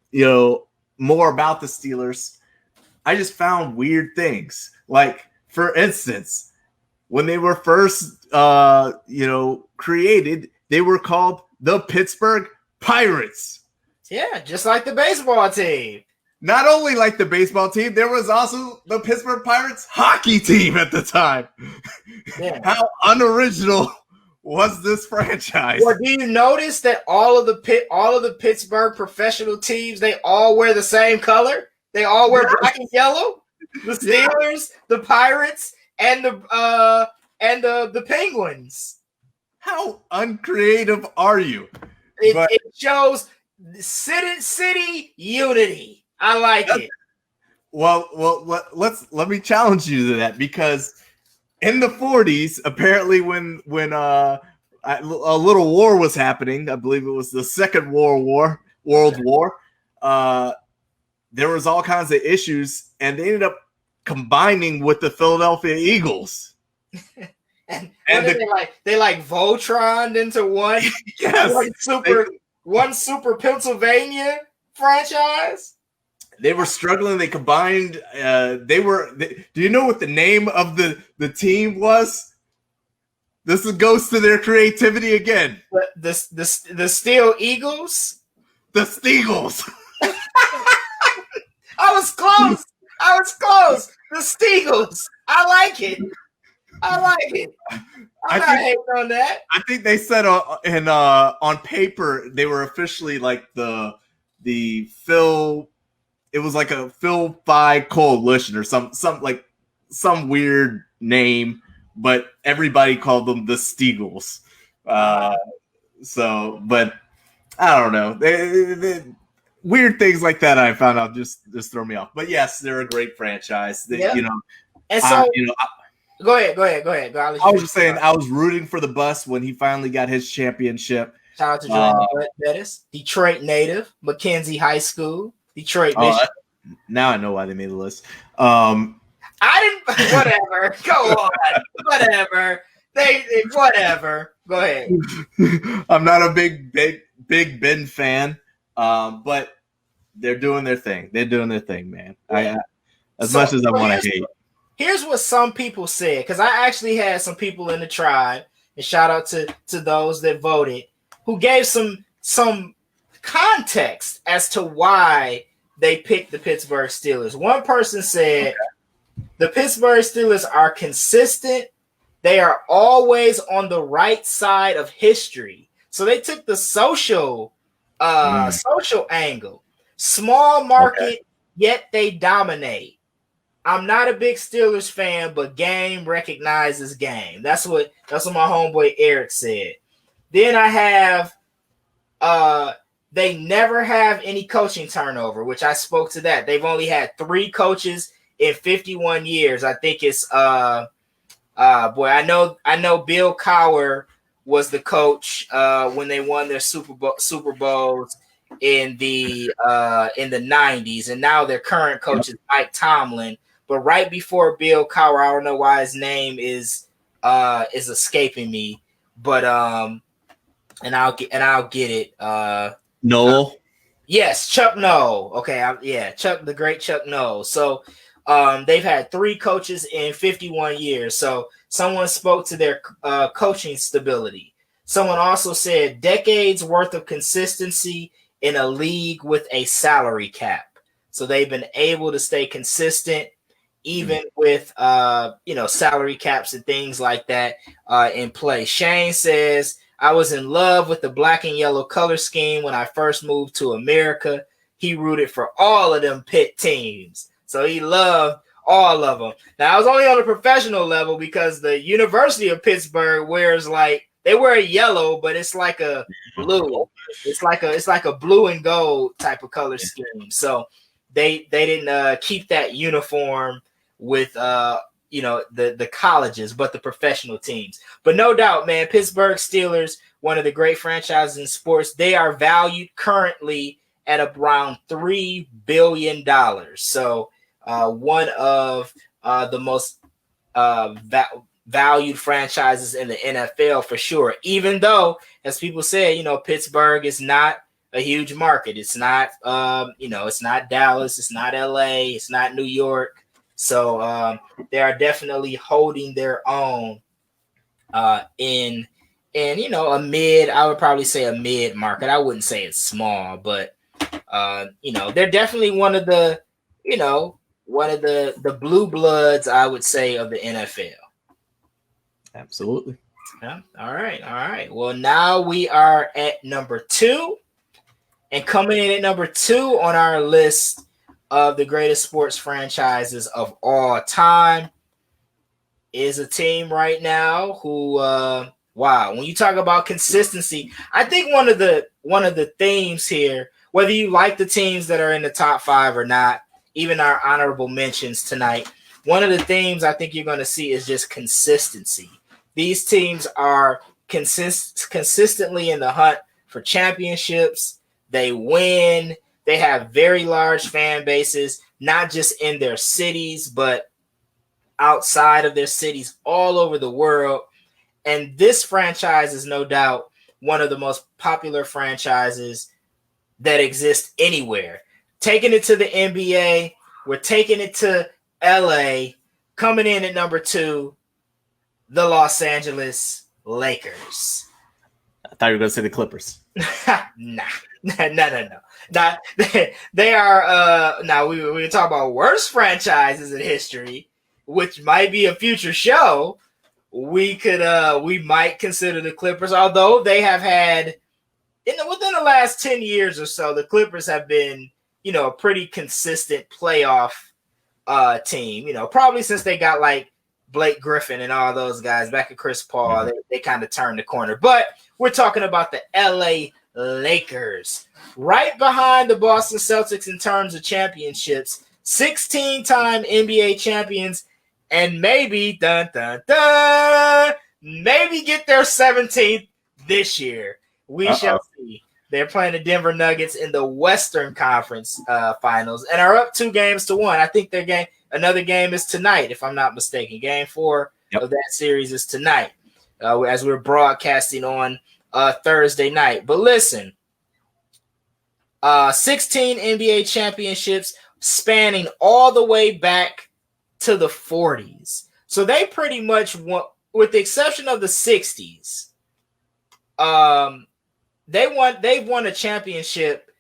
more about the Steelers, I just found weird things. Like, for instance, when they were first created, they were called the Pittsburgh Pirates. Yeah, just like the baseball team. Not only like the baseball team, there was also the Pittsburgh Pirates hockey team at the time. Yeah. How unoriginal was this franchise? Well, do you notice that all of the Pittsburgh professional teams, they all wear the same color? They all wear black and yellow. The Steelers, the Pirates, and the Penguins. How uncreative are you? It shows city unity. I like it. Well, let me challenge you to that, because in the 40s, apparently when a little war was happening, I believe it was the Second World War, there was all kinds of issues, and they ended up combining with the Philadelphia Eagles. and they Voltroned into one, yes, one super Pennsylvania franchise. They were struggling. They combined. Do you know what the name of the team was? This goes to their creativity again. The Steel Eagles. The Steagles. I was close. The Steagles. I like it. I'm not hating on that. I think they said on paper they were officially like the Phil. It was like a Phil Phi coalition or some weird name, but everybody called them the Steagles. But I don't know. Weird things like that I found out just throw me off. But yes, they're a great franchise. Yep. And so go ahead. I was just saying I was rooting for the Bus when he finally got his championship. Shout out to Julian Bettis, Detroit native, Mackenzie High School, Detroit, Michigan. Now I know why they made the list. I didn't. Whatever. Go on. Whatever. Whatever. Go ahead. I'm not a big Ben fan, but they're doing their thing. They're doing their thing, man. Yeah. As much as I want to hate. Here's what some people said, because I actually had some people in the tribe, and shout out to those that voted, who gave some context as to why they picked the Pittsburgh Steelers. One person said the Pittsburgh Steelers are consistent. They are always on the right side of history. So they took the social angle. Small market, yet they dominate. I'm not a big Steelers fan, but game recognizes game. That's what my homeboy Eric said. Then I have they never have any coaching turnover, which I spoke to that. They've only had 3 coaches in 51 years. I think it's I know Bill Cowher was the coach when they won their Super Bowls in the 90s, and now their current coach is Mike Tomlin. But right before Bill Cowher, I don't know why his name is escaping me, but and I'll get it. Noel. Yes, Chuck Noll. Okay, the great Chuck Noll. So they've had 3 coaches in 51 years. So someone spoke to their coaching stability. Someone also said decades worth of consistency in a league with a salary cap. So they've been able to stay consistent even with salary caps and things like that in play. Shane says, I was in love with the black and yellow color scheme when I first moved to America. He rooted for all of them Pitt teams. So he loved all of them. Now, I was only on a professional level because the University of Pittsburgh wears they wear yellow, but it's like a blue. It's like a blue and gold type of color scheme. So they didn't keep that uniform with the colleges, but the professional teams. But no doubt, man, Pittsburgh Steelers, one of the great franchises in sports. They are valued currently at around $3 billion. So one of the most valued franchises in the NFL for sure. Even though, as people say, Pittsburgh is not a huge market. It's not, it's not Dallas. It's not LA. It's not New York. So they are definitely holding their own in a mid. I would probably say a mid market. I wouldn't say it's small, but they're definitely one of the blue bloods, I would say, of the NFL. Absolutely. Yeah. All right. Well, now we are at number 2, and coming in at number 2 on our list of the greatest sports franchises of all time is a team right now who, when you talk about consistency, I think one of the themes here, whether you like the teams that are in the top 5 or not, even our honorable mentions tonight, one of the themes I think you're going to see is just consistency. These teams are consistently in the hunt for championships. They win. They have very large fan bases, not just in their cities, but outside of their cities, all over the world. And this franchise is no doubt one of the most popular franchises that exist anywhere. taking it to the NBA. We're taking it to LA. Coming in at number 2, the Los Angeles Lakers. I thought you were going to say the Clippers. Nah. No. Not, they are now we talk about worst franchises in history, which might be a future show. We might consider the Clippers, although they have had within the last 10 years or so, the Clippers have been, a pretty consistent playoff team, probably since they got like Blake Griffin and all those guys back at Chris Paul. They kind of turned the corner. But we're talking about the LA Lakers, right behind the Boston Celtics in terms of championships, 16-time NBA champions, and maybe maybe get their 17th this year. We shall see. They're playing the Denver Nuggets in the Western Conference Finals and are up 2-1. I think another game is tonight, if I'm not mistaken. Game 4 of that series is tonight, as we're broadcasting on Thursday night. But listen, 16 NBA championships spanning all the way back to the 40s. So they pretty much won, with the exception of the 60s. They've won a championship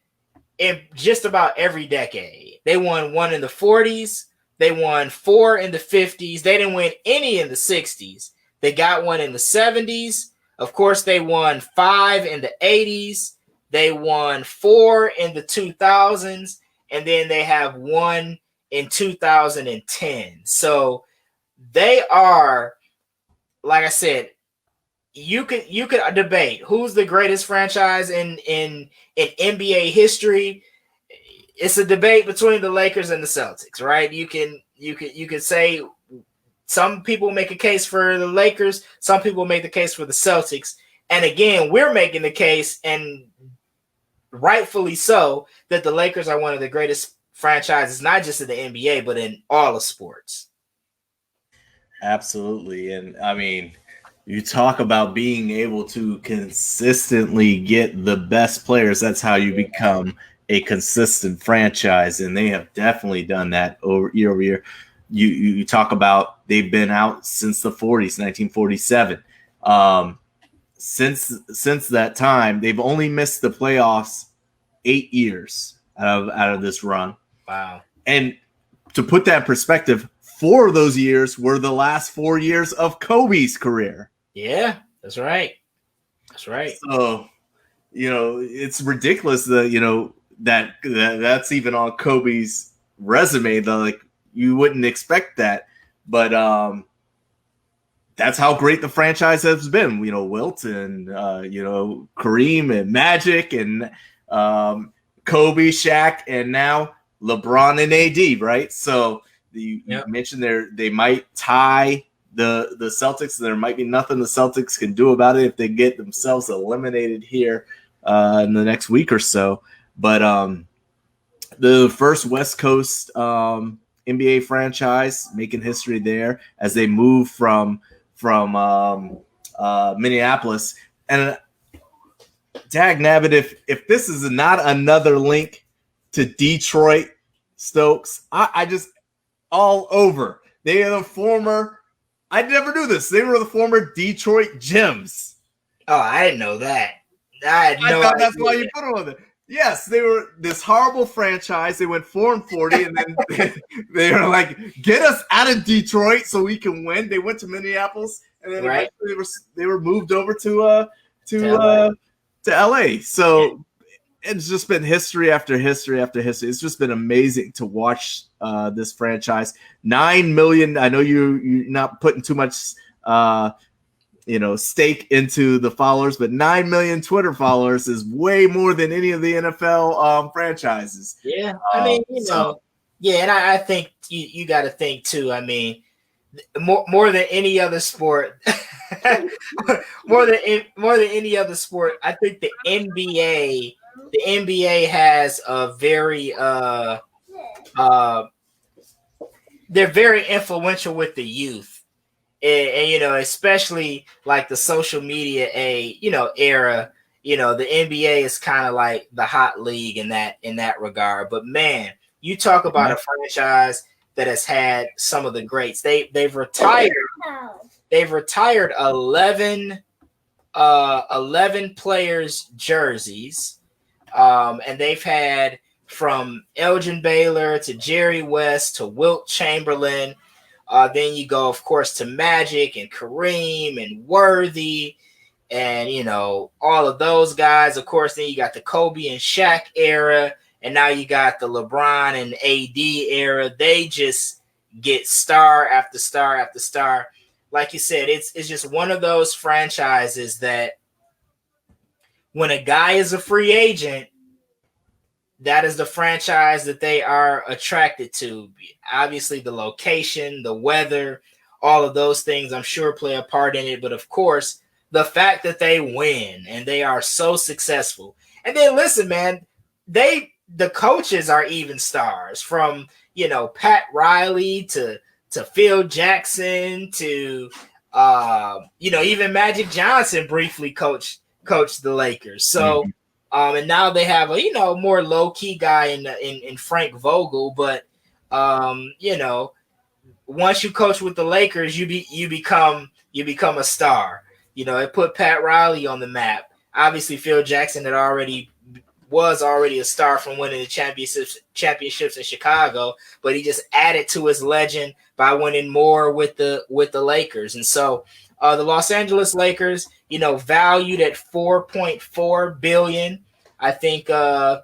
in just about every decade. They won one in the 40s. They won 4 in the 50s. They didn't win any in the 60s. They got one in the 70s. Of course, they won 5 in the 80s. They won 4 in the 2000s. And then they have 1 in 2010. So they are, like I said, you could debate who's the greatest franchise in NBA history. It's a debate between the Lakers and the Celtics, right? You can say some people make a case for the Lakers, some people make the case for the Celtics. And again, we're making the case, and rightfully so, that the Lakers are one of the greatest franchises, not just in the NBA, but in all of sports. Absolutely. And I mean, you talk about being able to consistently get the best players. That's how you become a consistent franchise. And they have definitely done that year over year. You talk about they've been out since the 40s, 1947. Since that time, they've only missed the playoffs 8 years out of this run. Wow. And to put that in perspective, 4 of those years were the last 4 years of Kobe's career. Yeah, that's right. That's right. So, it's ridiculous that, that's even on Kobe's resume, though. Like, you wouldn't expect that. But that's how great the franchise has been. Wilt and, Kareem and Magic and Kobe, Shaq, and now LeBron and AD, right? So you mentioned they might tie the Celtics. There might be nothing the Celtics can do about it if they get themselves eliminated here in the next week or so. But the first West Coast NBA franchise making history there as they move from Minneapolis. And dag nabbit, if this is not another link to Detroit, Stokes, I just all over. They are the former. I never knew this. They were the former Detroit Gems. Oh, I didn't know that. I thought that's why you put them on there. Yes, they were this horrible franchise. They went 4-40, and then they were like, "Get us out of Detroit so we can win." They went to Minneapolis, and then they were moved over to LA. So it's just been history after history after history. It's just been amazing to watch this franchise. 9 million. I know you're not putting too much stake into the followers, but 9 million Twitter followers is way more than any of the NFL franchises. Yeah, I mean, and I think you got to think too. I mean, more than any other sport, more than any other sport, I think the NBA has a very they're very influential with the youth. And especially like the social media era the NBA is kind of like the hot league in that regard. But man, you talk about a franchise that has had some of the greats. They've retired 11 players jerseys, and they've had from Elgin Baylor to Jerry West to Wilt Chamberlain. Then you go, of course, to Magic and Kareem and Worthy and, all of those guys. Of course, then you got the Kobe and Shaq era, and now you got the LeBron and AD era. They just get star after star after star. Like you said, it's just one of those franchises that when a guy is a free agent, that is the franchise that they are attracted to. Obviously, the location, the weather, all of those things, I'm sure, play a part in it. But of course, the fact that they win and they are so successful. And then listen, man, the coaches are even stars, from Pat Riley to Phil Jackson to even Magic Johnson briefly coached the Lakers. So. And now they have a more low key guy in Frank Vogel, but once you coach with the Lakers, you become a star. It put Pat Riley on the map. Obviously, Phil Jackson was already a star from winning the championships in Chicago, but he just added to his legend by winning more with the Lakers. And so the Los Angeles Lakers, valued at $4.4 billion. I think they're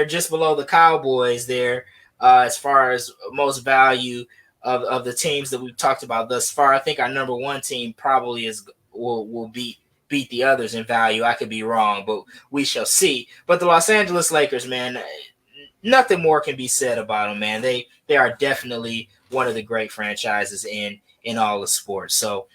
just below the Cowboys there as far as most value of the teams that we've talked about thus far. I think our number one team probably will beat the others in value. I could be wrong, but we shall see. But the Los Angeles Lakers, man, nothing more can be said about them, man. They are definitely one of the great franchises in all of sports. So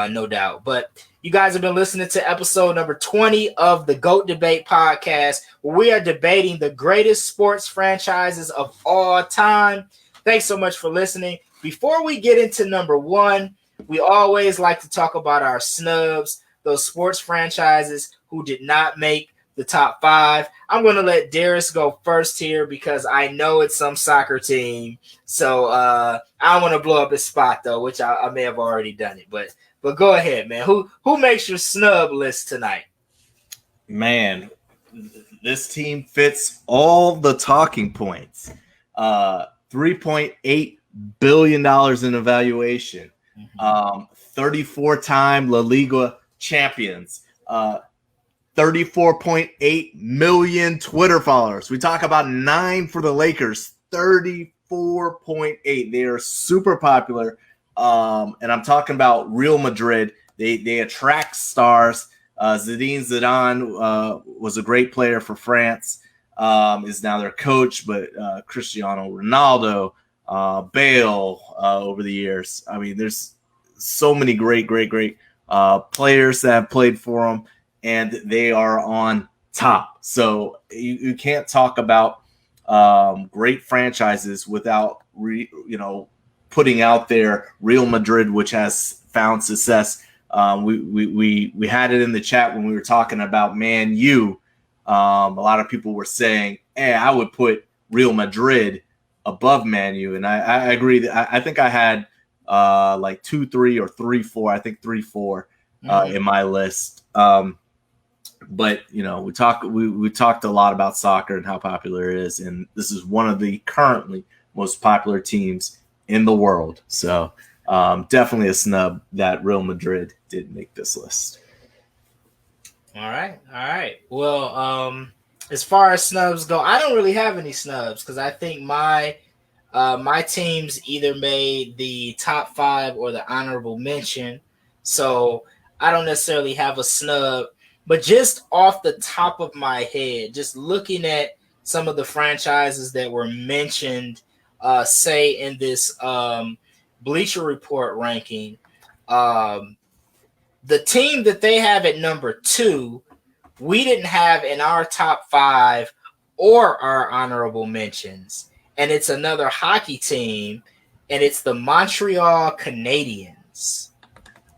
no doubt. But you guys have been listening to episode number 20 of the GOAT Debate podcast, where we are debating the greatest sports franchises of all time. Thanks so much for listening. Before we get into number one, we always like to talk about our snubs, those sports franchises who did not make the top five. I'm going to let Darius go first here because I know it's some soccer team. So I don't want to blow up his spot, though, which I may have already done it. But go ahead, man. Who makes your snub list tonight? Man, this team fits all the talking points. $3.8 billion in evaluation. 34-time La Liga champions. 34.8 million Twitter followers. We talk about 9 for the Lakers. 34.8. They are super popular. And I'm talking about Real Madrid. They attract stars. Zinedine Zidane was a great player for France. Is now their coach, but Cristiano Ronaldo, Bale over the years. I mean, there's so many great players that have played for them, and they are on top. So you can't talk about great franchises without putting out there Real Madrid, which has found success. We had it in the chat when we were talking about Man U. A lot of people were saying, "Hey, I would put Real Madrid above Man U," and I agree. That I think I had like 2-3 or 3-4. I think 3-4 in my list. But we talked a lot about soccer and how popular it is, and this is one of the currently most popular teams in the world. So definitely a snub that Real Madrid didn't make this list. All right. Well, as far as snubs go, I don't really have any snubs because I think my teams either made the top 5 or the honorable mention. So I don't necessarily have a snub, but just off the top of my head, just looking at some of the franchises that were mentioned, say in this Bleacher Report ranking, the team that they have at number 2, we didn't have in our top 5 or our honorable mentions. And it's another hockey team, and it's the Montreal Canadiens.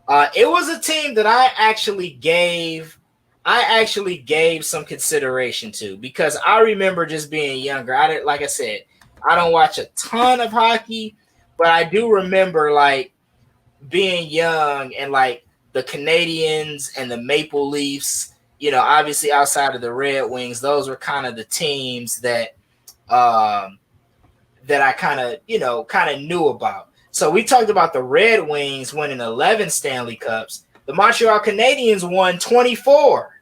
It was a team that I actually gave some consideration to because I remember just being younger. I didn't, like I said, I don't watch a ton of hockey, but I do remember like being young and like the Canadians and the Maple Leafs. You know, obviously outside of the Red Wings, those were kind of the teams um, that I kind of knew about. So we talked about the Red Wings winning 11 Stanley Cups. The Montreal Canadiens won 24.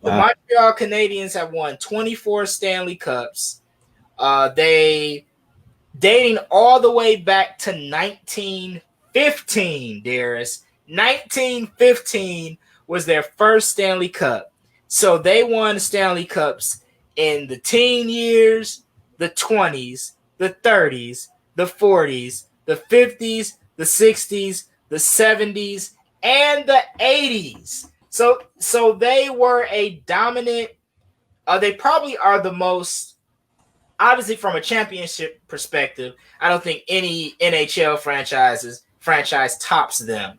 The Montreal Canadiens have won 24 Stanley Cups. They dating all the way back to 1915, Darius. 1915 was their first Stanley Cup. So they won Stanley Cups in the teen years, the 20s, the 30s, the 40s, the 50s, the 60s, the 70s, and the 80s. So they were a dominant. They probably are the most, obviously from a championship perspective. I don't think any NHL franchise tops them.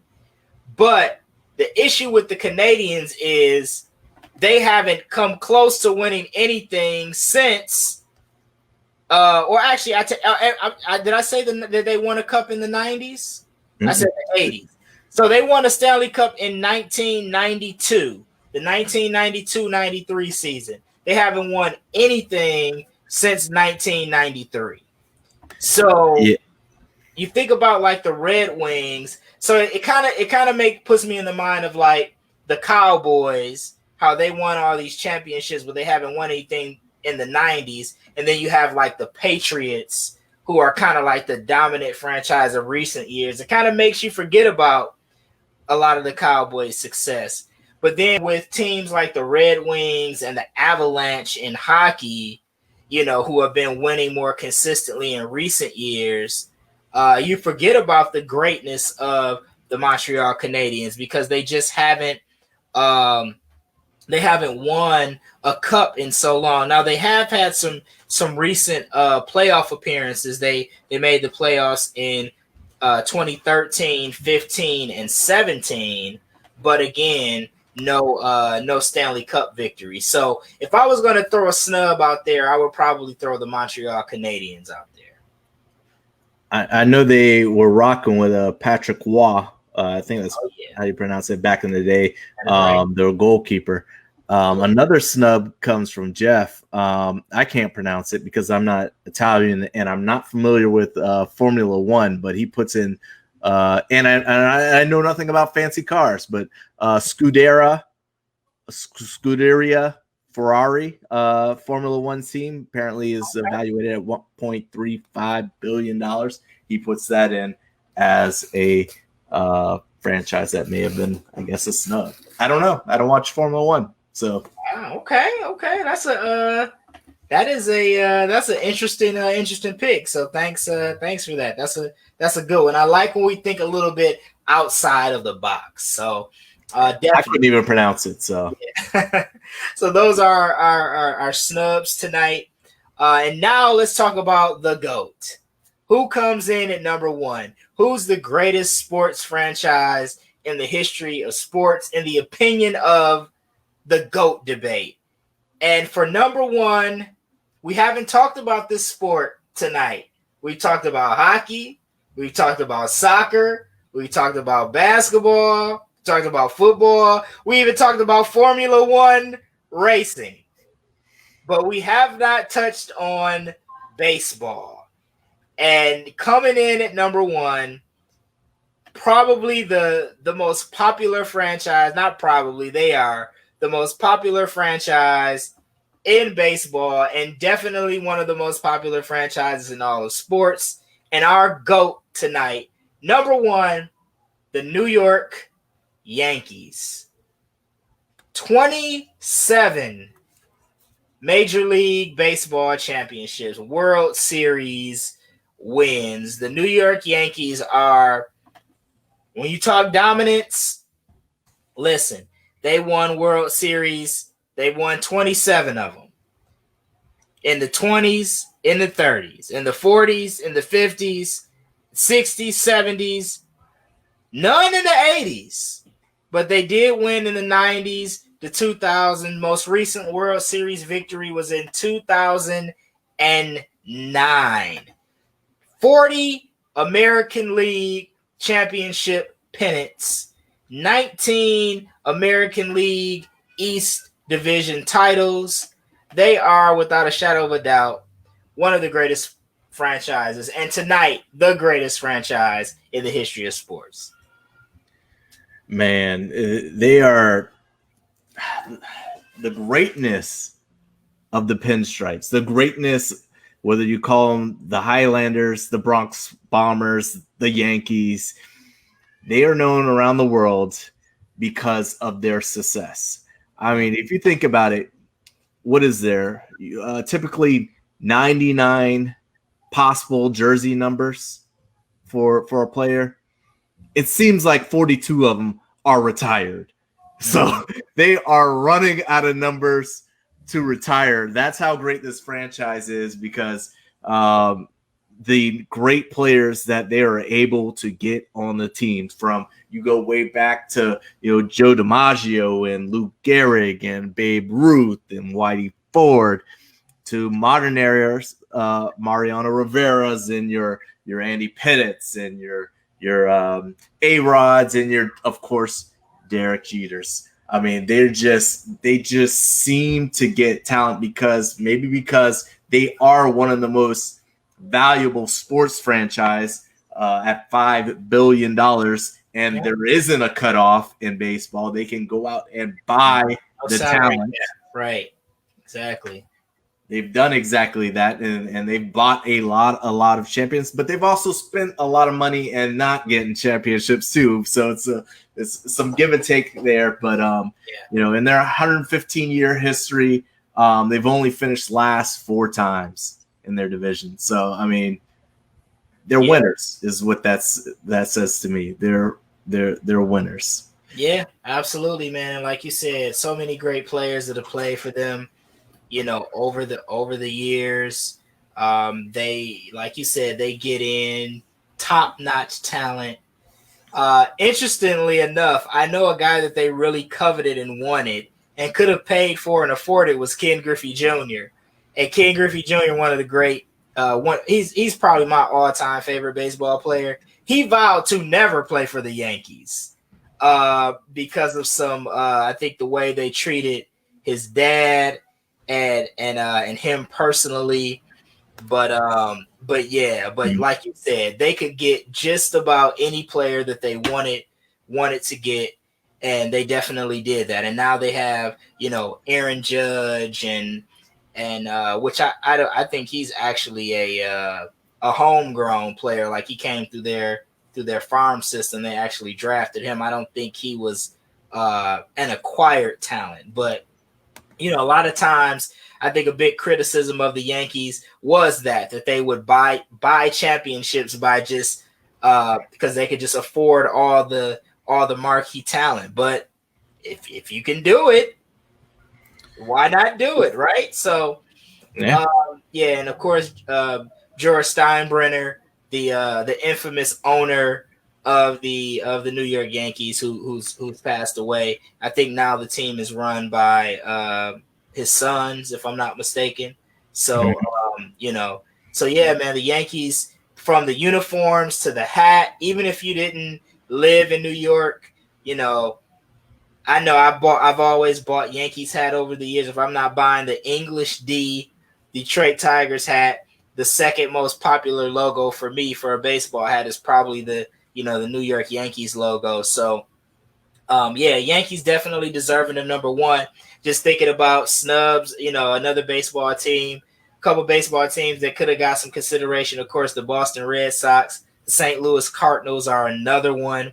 But the issue with the Canadians is they haven't come close to winning anything since. Or actually, did I say that they won a cup in the 90s? Mm-hmm. I said the 80s. So they won a Stanley Cup in 1992, the 1992-93 season. They haven't won anything since 1993. So you think about like the Red Wings. So it kind of puts me in the mind of like the Cowboys, how they won all these championships, but they haven't won anything in the 90s. And then you have like the Patriots, who are kind of like the dominant franchise of recent years. It kind of makes you forget about a lot of the Cowboys' success. But then with teams like the Red Wings and the Avalanche in hockey, you know, who have been winning more consistently in recent years, you forget about the greatness of the Montreal Canadiens because they just haven't won a cup in so long. Now they have had some recent playoff appearances. They made the playoffs in 2013, 15, and 17, but again, no Stanley Cup victory. So if I was going to throw a snub out there, I would probably throw the Montreal Canadiens out there. I know they were rocking with Patrick Waugh. I think that's how you pronounce it back in the day. Right. Their goalkeeper. Another snub comes from Jeff. I can't pronounce it because I'm not Italian and I'm not familiar with Formula One, but he puts in and I know nothing about fancy cars, but Scuderia Ferrari Formula One team apparently is evaluated at $1.35 billion. He puts that in as a franchise that may have been, I guess, a snub. I don't know. I don't watch Formula One. So okay, that's an interesting pick. So thanks for that. That's a good one. I like when we think a little bit outside of the box. So definitely. I couldn't even pronounce it. So yeah. So those are our snubs tonight. And now let's talk about the GOAT. Who comes in at number one? Who's the greatest sports franchise in the history of sports, in the opinion of the GOAT debate? And for number one, we haven't talked about this sport tonight. We talked about hockey. We talked about soccer. We talked about basketball. We talked about football. We even talked about Formula One racing. But we have not touched on baseball. And coming in at number one, probably the most popular franchise, not probably, they are the most popular franchise in baseball and definitely one of the most popular franchises in all of sports. And our GOAT tonight, number one, the New York Yankees. 27 Major League Baseball championships, World Series wins. The New York Yankees are, when you talk dominance, listen, they won World Series. They won 27 of them. In the 20s, in the 30s, in the 40s, in the 50s, 60s, 70s. None in the 80s, but they did win in the 90s, the 2000. Most recent World Series victory was in 2009. 40 American League championship pennants, 19 American League East Division titles. They are, without a shadow of a doubt, one of the greatest franchises, and tonight, the greatest franchise in the history of sports. Man, they are the greatness of the pinstripes, the greatness, whether you call them the Highlanders, the Bronx Bombers, the Yankees, they are known around the world because of their success. I mean, if you think about it, what is there? Typically 99 possible jersey numbers for a player. It seems like 42 of them are retired. So they are running out of numbers to retire. That's how great this franchise is, because the great players that they are able to get on the teams, from you go way back to Joe DiMaggio and Lou Gehrig and Babe Ruth and Whitey Ford, to modern eras, Mariano Rivera's and your Andy Pettitts and your A-Rods and your, of course, Derek Jeters. I mean, they just seem to get talent because they are one of the most valuable sports franchise at $5 billion, and there isn't a cutoff in baseball. They can go out and buy the talent. Right. Exactly. They've done exactly that, and they've bought a lot of champions, but they've also spent a lot of money and not getting championships too. So it's some give and take there. But in their 115-year history, they've only finished last 4 times in their division. So I mean, they're winners, is what that says to me. They're winners. Yeah, absolutely, man. And like you said, so many great players that have played for them, over the years. They, like you said, they get in top-notch talent. Interestingly enough, I know a guy that they really coveted and wanted and could have paid for and afforded was Ken Griffey Jr. And Ken Griffey Jr., one of the great he's probably my all-time favorite baseball player. He vowed to never play for the Yankees because of some I think the way they treated his dad and him personally. But like you said, they could get just about any player that they wanted to get, and they definitely did that. And now they have, Aaron Judge and which I think he's actually a homegrown player. Like, he came through their farm system. They actually drafted him. I don't think he was an acquired talent, but a lot of times I think a big criticism of the Yankees was that they would buy championships by just because they could just afford all the marquee talent. But if you can do it, why not do it, right? So and of course George Steinbrenner, the infamous owner of the New York Yankees, who's passed away. I think now the team is run by his sons, if I'm not mistaken. So so yeah, man, the Yankees, from the uniforms to the hat, even if you didn't live in New York, I know I've always bought Yankees hat over the years. If I'm not buying the English D Detroit Tigers hat, the second most popular logo for me for a baseball hat is probably the New York Yankees logo. So Yankees definitely deserving of number one. Just thinking about snubs, another baseball team, a couple baseball teams that could have got some consideration. Of course, the Boston Red Sox, the St. Louis Cardinals are another one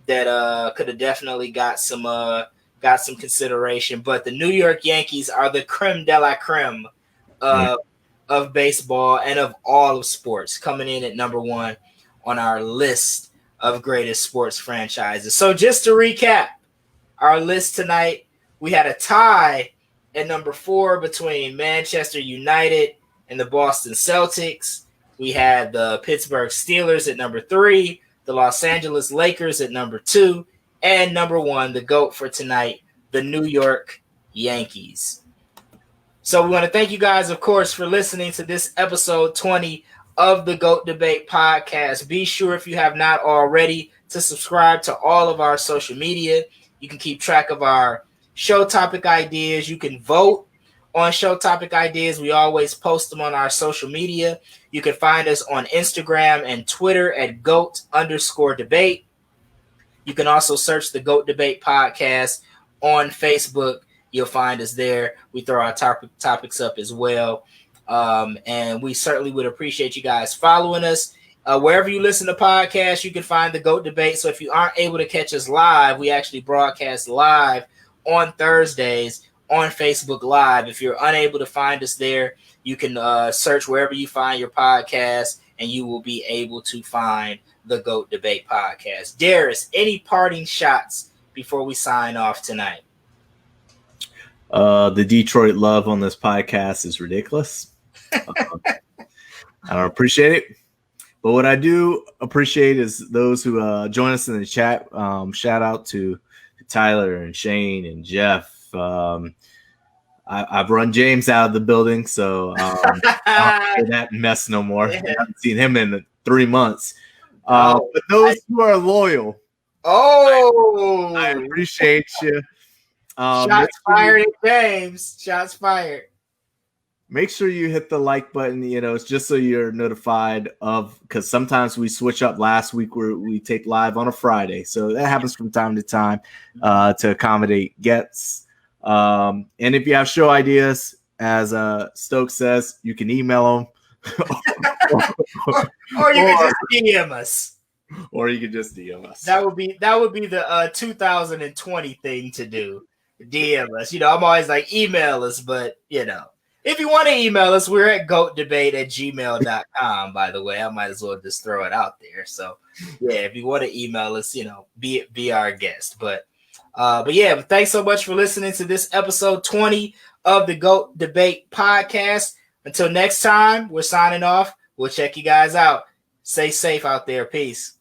that could have definitely got some consideration. But the New York Yankees are the creme de la creme of baseball and of all of sports, coming in at number one on our list of greatest sports franchises. So just to recap our list tonight, we had a tie at number 4 between Manchester United and the Boston Celtics. We had the Pittsburgh Steelers at number 3, the Los Angeles Lakers at number 2, and number 1, the GOAT for tonight, the New York Yankees. So we want to thank you guys, of course, for listening to this episode 20 of the GOAT Debate podcast. Be sure, if you have not already, to subscribe to all of our social media. You can keep track of our show topic ideas. You can vote on show topic ideas. We always post them on our social media. You can find us on Instagram and Twitter at GOAT_debate. You can also search the GOAT Debate podcast on Facebook. You'll find us there. We throw our topics up as well. And we certainly would appreciate you guys following us. Wherever you listen to podcasts, you can find the GOAT Debate. So if you aren't able to catch us live, we actually broadcast live on Thursdays on Facebook Live. If you're unable to find us there, you can search wherever you find your podcast, and you will be able to find the GOAT Debate podcast. Darius, any parting shots before we sign off tonight? The Detroit love on this podcast is ridiculous. I don't appreciate it. But what I do appreciate is those who join us in the chat. Shout out to Tyler and Shane and Jeff. I've run James out of the building, so I don't hear that mess no more. I haven't seen him in 3 months. But those who are loyal, I appreciate you. Shots fired at James. Shots fired. Make sure you hit the like button. It's just so you're notified of, because sometimes we switch up. Last week we tape live on a Friday, so that happens from time to time to accommodate guests. And if you have show ideas, as Stokes says, you can email them, or you can just DM us. Or you can just DM us. That would be the 2020 thing to do. DM us. I'm always like, email us, but if you want to email us, we're at goatdebate@gmail.com, by the way. I might as well just throw it out there. So yeah, if you want to email us, be our guest. But yeah, thanks so much for listening to this episode 20 of the GOAT Debate podcast. Until next time, we're signing off. We'll check you guys out. Stay safe out there. Peace.